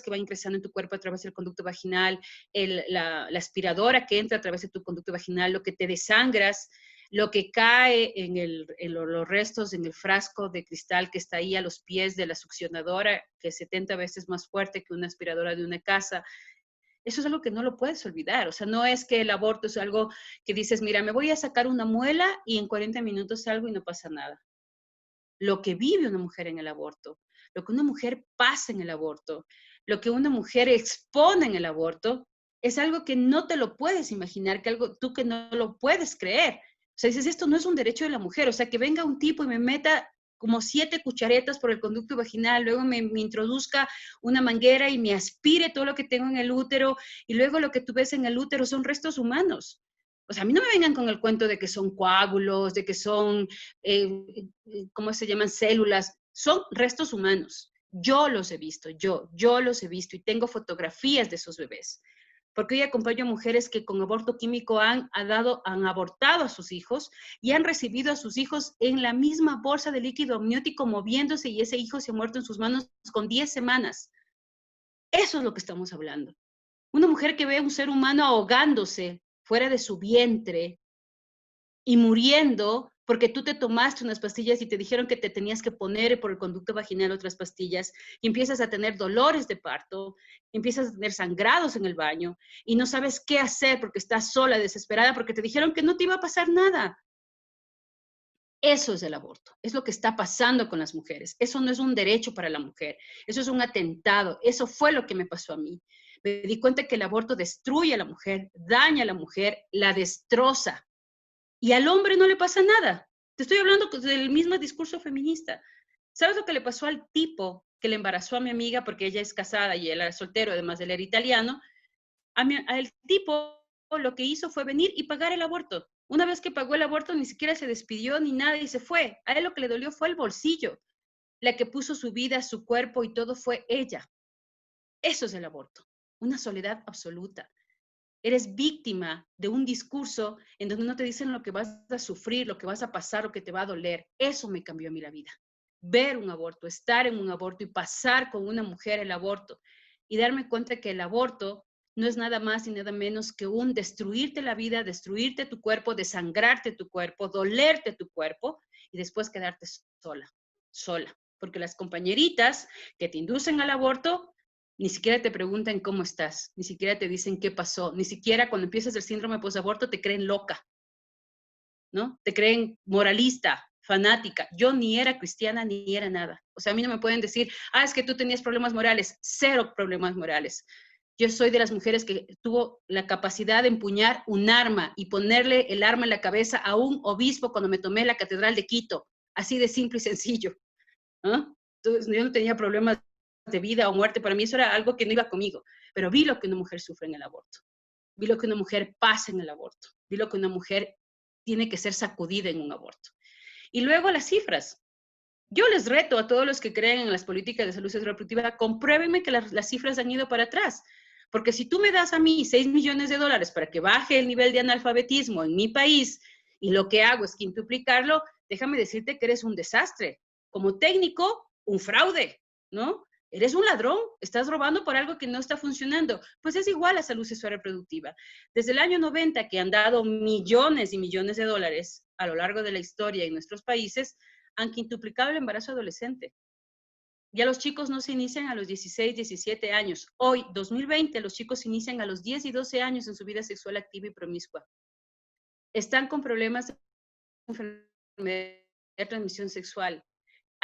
que van ingresando en tu cuerpo a través del conducto vaginal, la aspiradora que entra a través de tu conducto vaginal, lo que te desangras, lo que cae en los restos en el frasco de cristal que está ahí a los pies de la succionadora, que es 70 veces más fuerte que una aspiradora de una casa. Eso es algo que no lo puedes olvidar. O sea, no es que el aborto es algo que dices, mira, me voy a sacar una muela y en 40 minutos salgo y no pasa nada. Lo que vive una mujer en el aborto, lo que una mujer pasa en el aborto, lo que una mujer expone en el aborto, es algo que no te lo puedes imaginar, que algo tú que no lo puedes creer. O sea, dices, esto no es un derecho de la mujer, o sea, que venga un tipo y me meta como 7 cucharetas por el conducto vaginal, luego me introduzca una manguera y me aspire todo lo que tengo en el útero, y luego lo que tú ves en el útero son restos humanos. O sea, a mí no me vengan con el cuento de que son coágulos, de que son, ¿cómo se llaman? Células. Son restos humanos. Yo los he visto y tengo fotografías de esos bebés. porque hoy acompaño a mujeres que con aborto químico han abortado a sus hijos y han recibido a sus hijos en la misma bolsa de líquido amniótico moviéndose y ese hijo se ha muerto en sus manos con 10 semanas. Eso es lo que estamos hablando. Una mujer que ve a un ser humano ahogándose fuera de su vientre y muriendo porque tú te tomaste unas pastillas y te dijeron que te tenías que poner por el conducto vaginal otras pastillas y empiezas a tener dolores de parto, empiezas a tener sangrados en el baño y no sabes qué hacer porque estás sola, desesperada, porque te dijeron que no te iba a pasar nada. Eso es el aborto, es lo que está pasando con las mujeres. Eso no es un derecho para la mujer, eso es un atentado. Eso fue lo que me pasó a mí. Me di cuenta que el aborto destruye a la mujer, daña a la mujer, la destroza. Y al hombre no le pasa nada. Te estoy hablando del mismo discurso feminista. ¿Sabes lo que le pasó al tipo que le embarazó a mi amiga porque ella es casada y él era soltero, además de él era italiano? Al tipo lo que hizo fue venir y pagar el aborto. Una vez que pagó el aborto, ni siquiera se despidió ni nada y se fue. A él lo que le dolió fue el bolsillo. La que puso su vida, su cuerpo y todo fue ella. Eso es el aborto. Una soledad absoluta. Eres víctima de un discurso en donde no te dicen lo que vas a sufrir, lo que vas a pasar, lo que te va a doler. Eso me cambió a mí la vida. Ver un aborto, estar en un aborto y pasar con una mujer el aborto y darme cuenta que el aborto no es nada más y nada menos que un destruirte la vida, destruirte tu cuerpo, desangrarte tu cuerpo, dolerte tu cuerpo y después quedarte sola. Porque las compañeritas que te inducen al aborto ni siquiera te preguntan cómo estás, ni siquiera te dicen qué pasó, ni siquiera cuando empiezas el síndrome posaborto te creen loca, ¿no? Te creen moralista, fanática. Yo ni era cristiana ni era nada. O sea, a mí no me pueden decir, es que tú tenías problemas morales. Cero problemas morales. Yo soy de las mujeres que tuvo la capacidad de empuñar un arma y ponerle el arma en la cabeza a un obispo cuando me tomé la catedral de Quito. Así de simple y sencillo. ¿No? Entonces, yo no tenía problemas de vida o muerte, para mí eso era algo que no iba conmigo, pero vi lo que una mujer sufre en el aborto, vi lo que una mujer pasa en el aborto, vi lo que una mujer tiene que ser sacudida en un aborto. Y luego las cifras. Yo les reto a todos los que creen en las políticas de salud sexual reproductiva, compruébenme que las cifras han ido para atrás. Porque si tú me das a mí 6 millones de dólares para que baje el nivel de analfabetismo en mi país y lo que hago es quintuplicarlo, déjame decirte que eres un desastre. Como técnico, un fraude, ¿no? Eres un ladrón, estás robando por algo que no está funcionando. Pues es igual a salud sexual reproductiva. Desde el año 90, que han dado millones y millones de dólares a lo largo de la historia en nuestros países, han quintuplicado el embarazo adolescente. Ya los chicos no se inician a los 16, 17 años. Hoy, 2020, los chicos se inician a los 10 y 12 años en su vida sexual activa y promiscua. Están con problemas de enfermedad de transmisión sexual.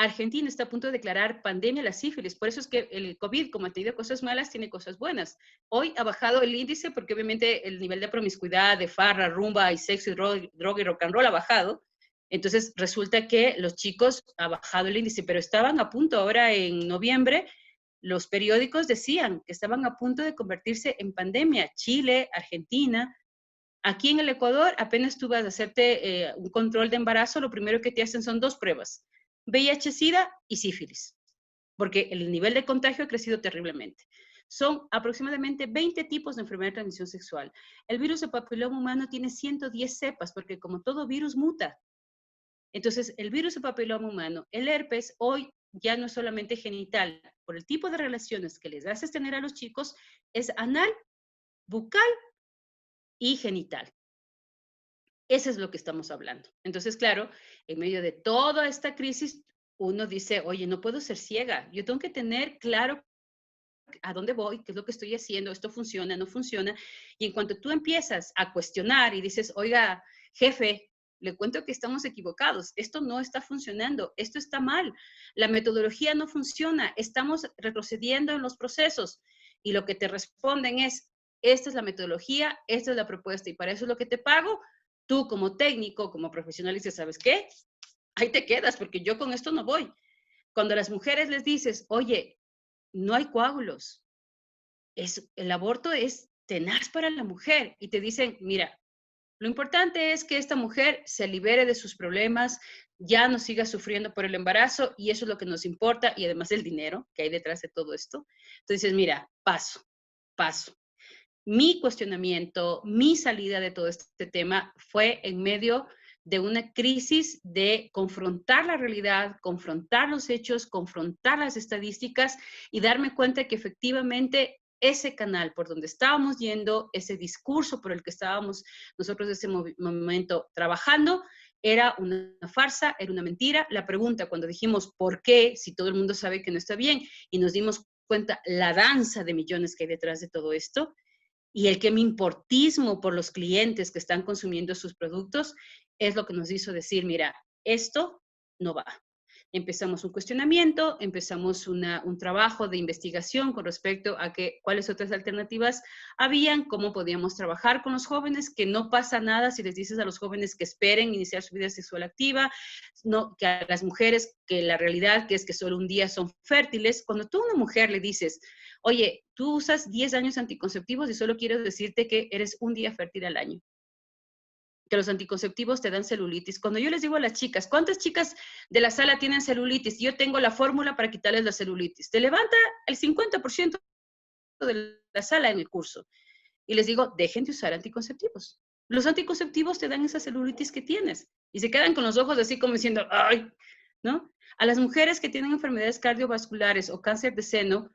Argentina está a punto de declarar pandemia la sífilis. Por eso es que el COVID, como ha tenido cosas malas, tiene cosas buenas. Hoy ha bajado el índice porque obviamente el nivel de promiscuidad, de farra, rumba y sexo y droga y rock and roll ha bajado. Entonces resulta que los chicos ha bajado el índice, pero estaban a punto ahora en noviembre. Los periódicos decían que estaban a punto de convertirse en pandemia. Chile, Argentina. Aquí en el Ecuador, apenas tú vas a hacerte un control de embarazo, lo primero que te hacen son 2 pruebas. VIH-Sida y sífilis, porque el nivel de contagio ha crecido terriblemente. Son aproximadamente 20 tipos de enfermedad de transmisión sexual. El virus de papiloma humano tiene 110 cepas, porque como todo virus muta. Entonces, el virus de papiloma humano, el herpes, hoy ya no es solamente genital, por el tipo de relaciones que les haces tener a los chicos, es anal, bucal y genital. Eso es lo que estamos hablando. Entonces, claro, en medio de toda esta crisis, uno dice, oye, no puedo ser ciega. Yo tengo que tener claro a dónde voy, qué es lo que estoy haciendo, esto funciona, no funciona. Y en cuanto tú empiezas a cuestionar y dices, oiga, jefe, le cuento que estamos equivocados, esto no está funcionando, esto está mal, la metodología no funciona, estamos retrocediendo en los procesos. Y lo que te responden es, esta es la metodología, esta es la propuesta y para eso es lo que te pago. Tú como técnico, como profesional, dices, ¿sabes qué? Ahí te quedas porque yo con esto no voy. Cuando a las mujeres les dices, oye, no hay coágulos, el aborto es tenaz para la mujer y te dicen, mira, lo importante es que esta mujer se libere de sus problemas, ya no siga sufriendo por el embarazo y eso es lo que nos importa y además el dinero que hay detrás de todo esto. Entonces, mira, paso. mi cuestionamiento, mi salida de todo este tema fue en medio de una crisis de confrontar la realidad, confrontar los hechos, confrontar las estadísticas y darme cuenta que efectivamente ese canal por donde estábamos yendo, ese discurso por el que estábamos nosotros en ese momento trabajando, era una farsa, era una mentira. La pregunta cuando dijimos ¿por qué? Si todo el mundo sabe que no está bien y nos dimos cuenta la danza de millones que hay detrás de todo esto y el que me importismo por los clientes que están consumiendo sus productos es lo que nos hizo decir, mira, esto no va. Empezamos un cuestionamiento, empezamos un trabajo de investigación con respecto a cuáles otras alternativas habían, cómo podíamos trabajar con los jóvenes, que no pasa nada si les dices a los jóvenes que esperen iniciar su vida sexual activa, no, que a las mujeres, que la realidad que es que solo un día son fértiles. Cuando tú a una mujer le dices, oye, tú usas 10 años anticonceptivos y solo quiero decirte que eres un día fértil al año, que los anticonceptivos te dan celulitis. Cuando yo les digo a las chicas, ¿cuántas chicas de la sala tienen celulitis? Yo tengo la fórmula para quitarles la celulitis. Te levanta el 50% de la sala en el curso. Y les digo, dejen de usar anticonceptivos. Los anticonceptivos te dan esa celulitis que tienes. Y se quedan con los ojos así como diciendo, ¡ay! ¿No? A las mujeres que tienen enfermedades cardiovasculares o cáncer de seno,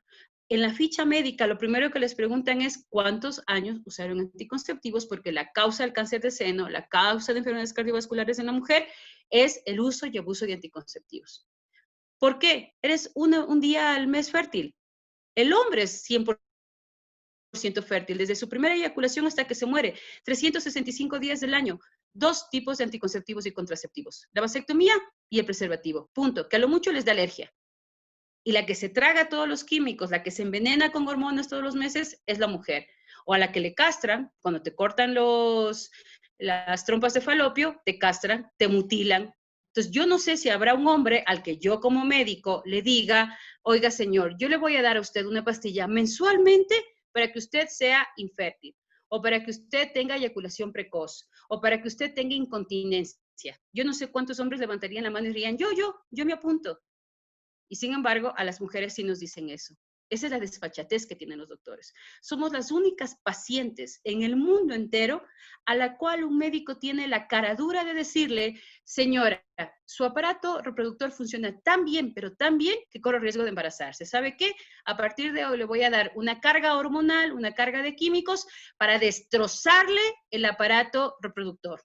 en la ficha médica, lo primero que les preguntan es cuántos años usaron anticonceptivos, porque la causa del cáncer de seno, la causa de enfermedades cardiovasculares en la mujer es el uso y abuso de anticonceptivos. ¿Por qué? Eres un día al mes fértil. El hombre es 100% fértil, desde su primera eyaculación hasta que se muere, 365 días del año. 2 tipos de anticonceptivos y contraceptivos, la vasectomía y el preservativo, punto, que a lo mucho les da alergia. Y la que se traga todos los químicos, la que se envenena con hormonas todos los meses, es la mujer. O a la que le castran, cuando te cortan las trompas de falopio, te castran, te mutilan. Entonces, yo no sé si habrá un hombre al que yo como médico le diga, oiga señor, yo le voy a dar a usted una pastilla mensualmente para que usted sea infértil, o para que usted tenga eyaculación precoz, o para que usted tenga incontinencia. Yo no sé cuántos hombres levantarían la mano y dirían, yo me apunto. Y sin embargo, a las mujeres sí nos dicen eso. Esa es la desfachatez que tienen los doctores. Somos las únicas pacientes en el mundo entero a la cual un médico tiene la caradura de decirle, señora, su aparato reproductor funciona tan bien, pero tan bien que corre riesgo de embarazarse. ¿Sabe qué? A partir de hoy le voy a dar una carga hormonal, una carga de químicos para destrozarle el aparato reproductor.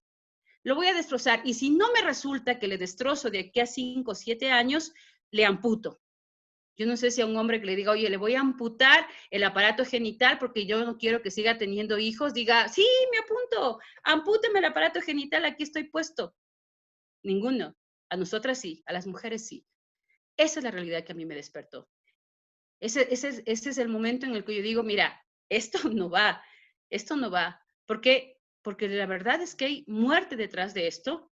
Lo voy a destrozar y si no me resulta que le destrozo de aquí a 5 o 7 años, le amputo. Yo no sé si a un hombre que le diga, oye, le voy a amputar el aparato genital porque yo no quiero que siga teniendo hijos, diga, sí, me apunto, ampúteme el aparato genital, aquí estoy puesto. Ninguno. A nosotras sí, a las mujeres sí. Esa es la realidad que a mí me despertó. Ese es el momento en el que yo digo, mira, esto no va. ¿Por qué? Porque la verdad es que hay muerte detrás de esto.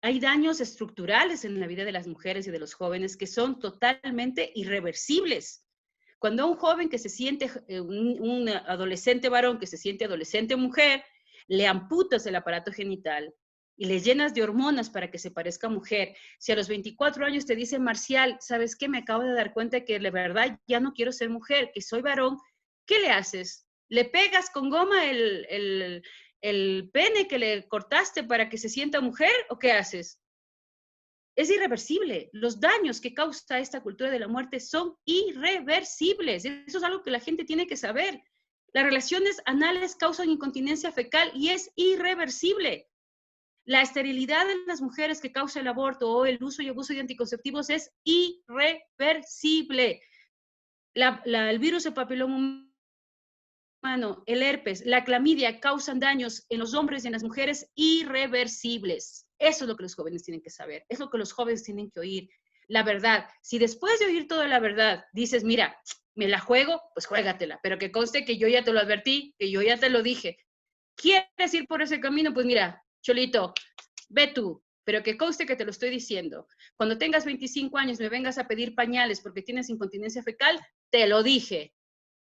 Hay daños estructurales en la vida de las mujeres y de los jóvenes que son totalmente irreversibles. Cuando un joven que se siente, un adolescente varón que se siente adolescente mujer, le amputas el aparato genital y le llenas de hormonas para que se parezca mujer, si a los 24 años te dice Marcial, ¿sabes qué? Me acabo de dar cuenta que la verdad ya no quiero ser mujer, que soy varón, ¿qué le haces? ¿Le pegas con goma el pene que le cortaste para que se sienta mujer o qué haces? Es irreversible. Los daños que causa esta cultura de la muerte son irreversibles. Eso es algo que la gente tiene que saber. Las relaciones anales causan incontinencia fecal y es irreversible. La esterilidad de las mujeres que causa el aborto o el uso y abuso de anticonceptivos es irreversible. El virus de papiloma humano, el herpes, la clamidia causan daños en los hombres y en las mujeres irreversibles. Eso es lo que los jóvenes tienen que saber, es lo que los jóvenes tienen que oír. La verdad, si después de oír toda la verdad dices, mira, me la juego, pues juégatela, pero que conste que yo ya te lo advertí, que yo ya te lo dije. ¿Quieres ir por ese camino? Pues mira, Cholito, ve tú, pero que conste que te lo estoy diciendo. Cuando tengas 25 años me vengas a pedir pañales porque tienes incontinencia fecal, te lo dije.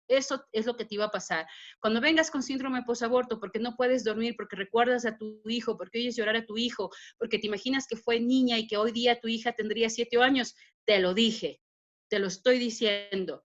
Eso es lo que te iba a pasar. Cuando vengas con síndrome posaborto, porque no puedes dormir, porque recuerdas a tu hijo, porque oyes llorar a tu hijo, porque te imaginas que fue niña y que hoy día tu hija tendría 7 años, te lo dije, te lo estoy diciendo.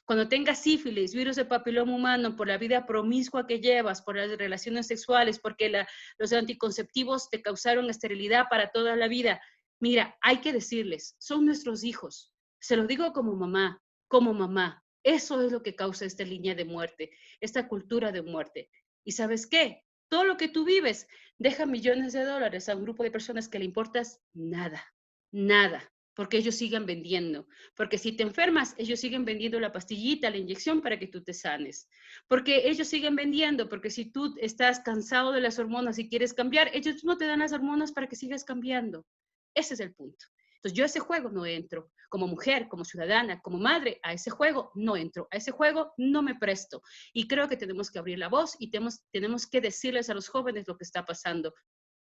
Cuando tengas sífilis, virus de papiloma humano, por la vida promiscua que llevas, por las relaciones sexuales, porque los anticonceptivos te causaron esterilidad para toda la vida, mira, hay que decirles, son nuestros hijos. Se lo digo como mamá, como mamá. Eso es lo que causa esta línea de muerte, esta cultura de muerte. ¿Y sabes qué? Todo lo que tú vives deja millones de dólares a un grupo de personas que le importas nada, nada, porque ellos siguen vendiendo. Porque si te enfermas, ellos siguen vendiendo la pastillita, la inyección para que tú te sanes. Porque ellos siguen vendiendo, porque si tú estás cansado de las hormonas y quieres cambiar, ellos no te dan las hormonas para que sigas cambiando. Ese es el punto. Entonces yo a ese juego no entro. Como mujer, como ciudadana, como madre, a ese juego no entro. A ese juego no me presto. Y creo que tenemos que abrir la voz y tenemos que decirles a los jóvenes lo que está pasando.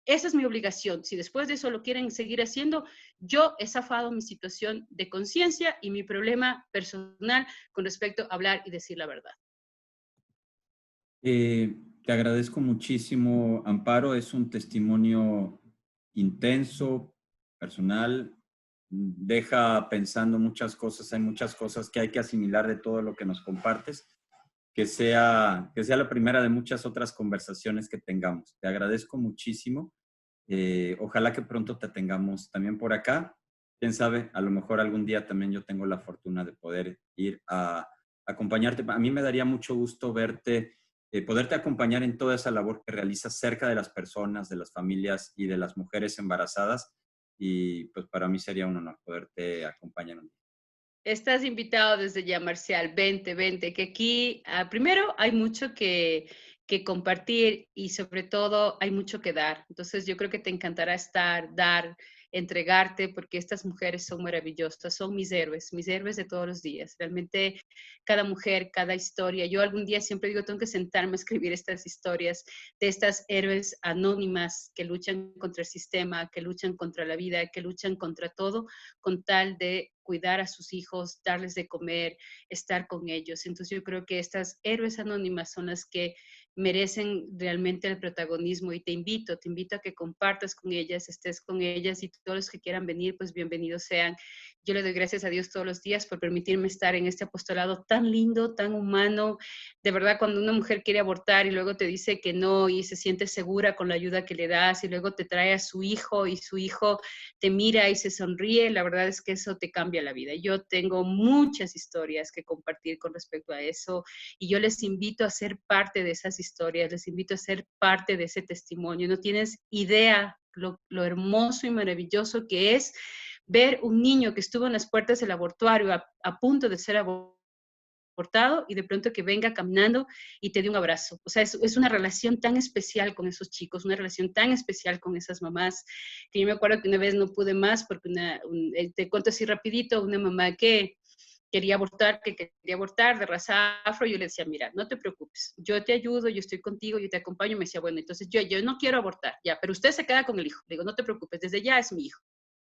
Esa es mi obligación. Si después de eso lo quieren seguir haciendo, yo he zafado mi situación de conciencia y mi problema personal con respecto a hablar y decir la verdad. Te agradezco muchísimo, Amparo. Es un testimonio intenso, personal. Deja pensando muchas cosas. Hay muchas cosas que hay que asimilar de todo lo que nos compartes. Que sea la primera de muchas otras conversaciones que tengamos. Te agradezco muchísimo. Ojalá que pronto te tengamos también por acá. Quién sabe, a lo mejor algún día también yo tengo la fortuna de poder ir a acompañarte. A mí me daría mucho gusto verte, poderte acompañar en toda esa labor que realizas cerca de las personas, de las familias y de las mujeres embarazadas. Y pues para mí sería un honor poderte acompañar un día. Estás invitado desde ya, Marcial. Vente, vente, que aquí, primero, hay mucho que compartir y sobre todo hay mucho que dar. Entonces, yo creo que te encantará estar, dar, entregarte, porque estas mujeres son maravillosas, son mis héroes de todos los días. Realmente, cada mujer, cada historia. Yo algún día siempre digo, tengo que sentarme a escribir estas historias de estas héroes anónimas que luchan contra el sistema, que luchan contra la vida, que luchan contra todo, con tal de cuidar a sus hijos, darles de comer, estar con ellos. Entonces yo creo que estas héroes anónimas son las que merecen realmente el protagonismo y te invito a que compartas con ellas, estés con ellas y todos los que quieran venir, pues bienvenidos sean. Yo le doy gracias a Dios todos los días por permitirme estar en este apostolado tan lindo, tan humano. De verdad, cuando una mujer quiere abortar y luego te dice que no y se siente segura con la ayuda que le das y luego te trae a su hijo y su hijo te mira y se sonríe, la verdad es que eso te cambia la vida. Yo tengo muchas historias que compartir con respecto a eso y yo les invito a ser parte de esas historias, les invito a ser parte de ese testimonio. No tienes idea lo hermoso y maravilloso que es ver un niño que estuvo en las puertas del abortuario a punto de ser abortado y de pronto que venga caminando y te dé un abrazo. O sea, es una relación tan especial con esos chicos, una relación tan especial con esas mamás, que yo me acuerdo que una vez no pude más porque te cuento así rapidito, una mamá que quería abortar de raza afro, yo le decía, mira, no te preocupes, yo te ayudo, yo estoy contigo, yo te acompaño, me decía, bueno, entonces yo no quiero abortar, ya, pero usted se queda con el hijo. Le digo, no te preocupes, desde ya es mi hijo.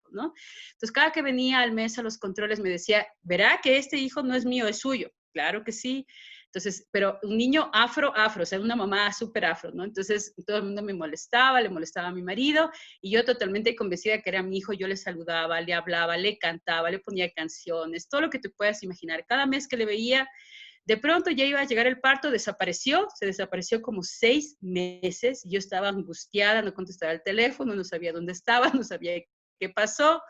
¿No? Entonces, cada que venía al mes a los controles me decía, verá que este hijo no es mío, es suyo. Claro que sí. Entonces, pero un niño afro, o sea, una mamá súper afro, ¿no? Entonces, todo el mundo me molestaba, le molestaba a mi marido, y yo totalmente convencida que era mi hijo, yo le saludaba, le hablaba, le cantaba, le ponía canciones, todo lo que te puedas imaginar. Cada mes que le veía, de pronto ya iba a llegar el parto, se desapareció como 6 meses, yo estaba angustiada, no contestaba el teléfono, no sabía dónde estaba, no sabía qué pasó.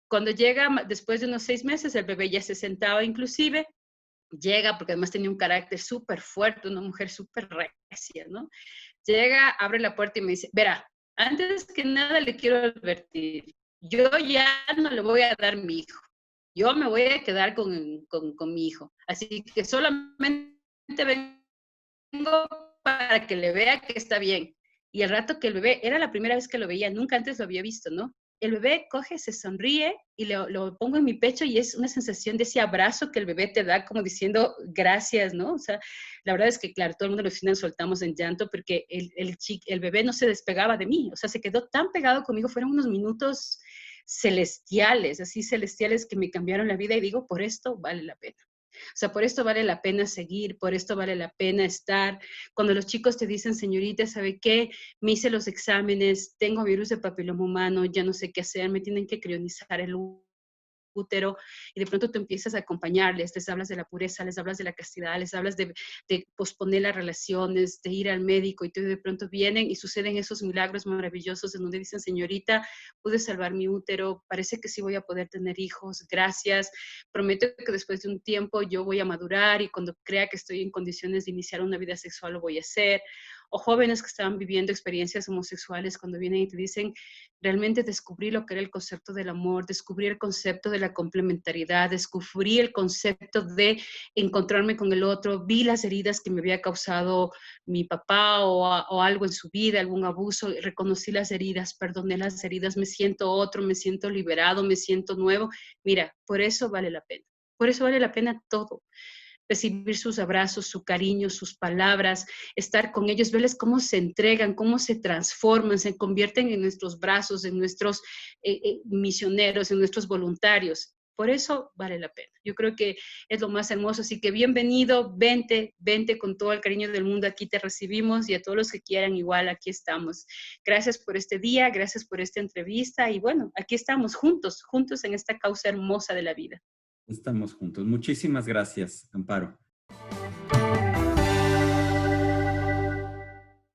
Cuando llega, después de unos 6 meses, el bebé ya se sentaba inclusive, llega, porque además tenía un carácter súper fuerte, una mujer súper recia, ¿no? Llega, abre la puerta y me dice, verá, antes que nada le quiero advertir, yo ya no le voy a dar mi hijo, yo me voy a quedar con mi hijo, así que solamente vengo para que le vea que está bien. Y el rato que el bebé, era la primera vez que lo veía, nunca antes lo había visto, ¿no? El bebé coge, se sonríe y lo pongo en mi pecho y es una sensación de ese abrazo que el bebé te da como diciendo gracias, ¿no? O sea, la verdad es que, claro, todo el mundo en la oficina nos soltamos en llanto porque el bebé no se despegaba de mí, o sea, se quedó tan pegado conmigo, fueron unos minutos celestiales, así celestiales que me cambiaron la vida y digo, por esto vale la pena. O sea, por esto vale la pena seguir, por esto vale la pena estar. Cuando los chicos te dicen, señorita, ¿sabe qué? Me hice los exámenes, tengo virus de papiloma humano, ya no sé qué hacer, me tienen que crionizar el útero, y de pronto tú empiezas a acompañarles, les hablas de la pureza, les hablas de la castidad, les hablas de posponer las relaciones, de ir al médico, y de pronto vienen y suceden esos milagros maravillosos en donde dicen, señorita, pude salvar mi útero, parece que sí voy a poder tener hijos, gracias, prometo que después de un tiempo yo voy a madurar y cuando crea que estoy en condiciones de iniciar una vida sexual lo voy a hacer. O jóvenes que estaban viviendo experiencias homosexuales cuando vienen y te dicen, realmente descubrí lo que era el concepto del amor, descubrí el concepto de la complementariedad, descubrí el concepto de encontrarme con el otro, vi las heridas que me había causado mi papá o algo en su vida, algún abuso, reconocí las heridas, perdoné las heridas, me siento otro, me siento liberado, me siento nuevo. Mira, por eso vale la pena. Por eso vale la pena todo. Recibir sus abrazos, su cariño, sus palabras, estar con ellos, verles cómo se entregan, cómo se transforman, se convierten en nuestros brazos, en nuestros misioneros, en nuestros voluntarios. Por eso vale la pena. Yo creo que es lo más hermoso. Así que bienvenido, vente, vente con todo el cariño del mundo. Aquí te recibimos y a todos los que quieran igual, aquí estamos. Gracias por este día, gracias por esta entrevista y bueno, aquí estamos juntos, juntos en esta causa hermosa de la vida. Estamos juntos. Muchísimas gracias, Amparo.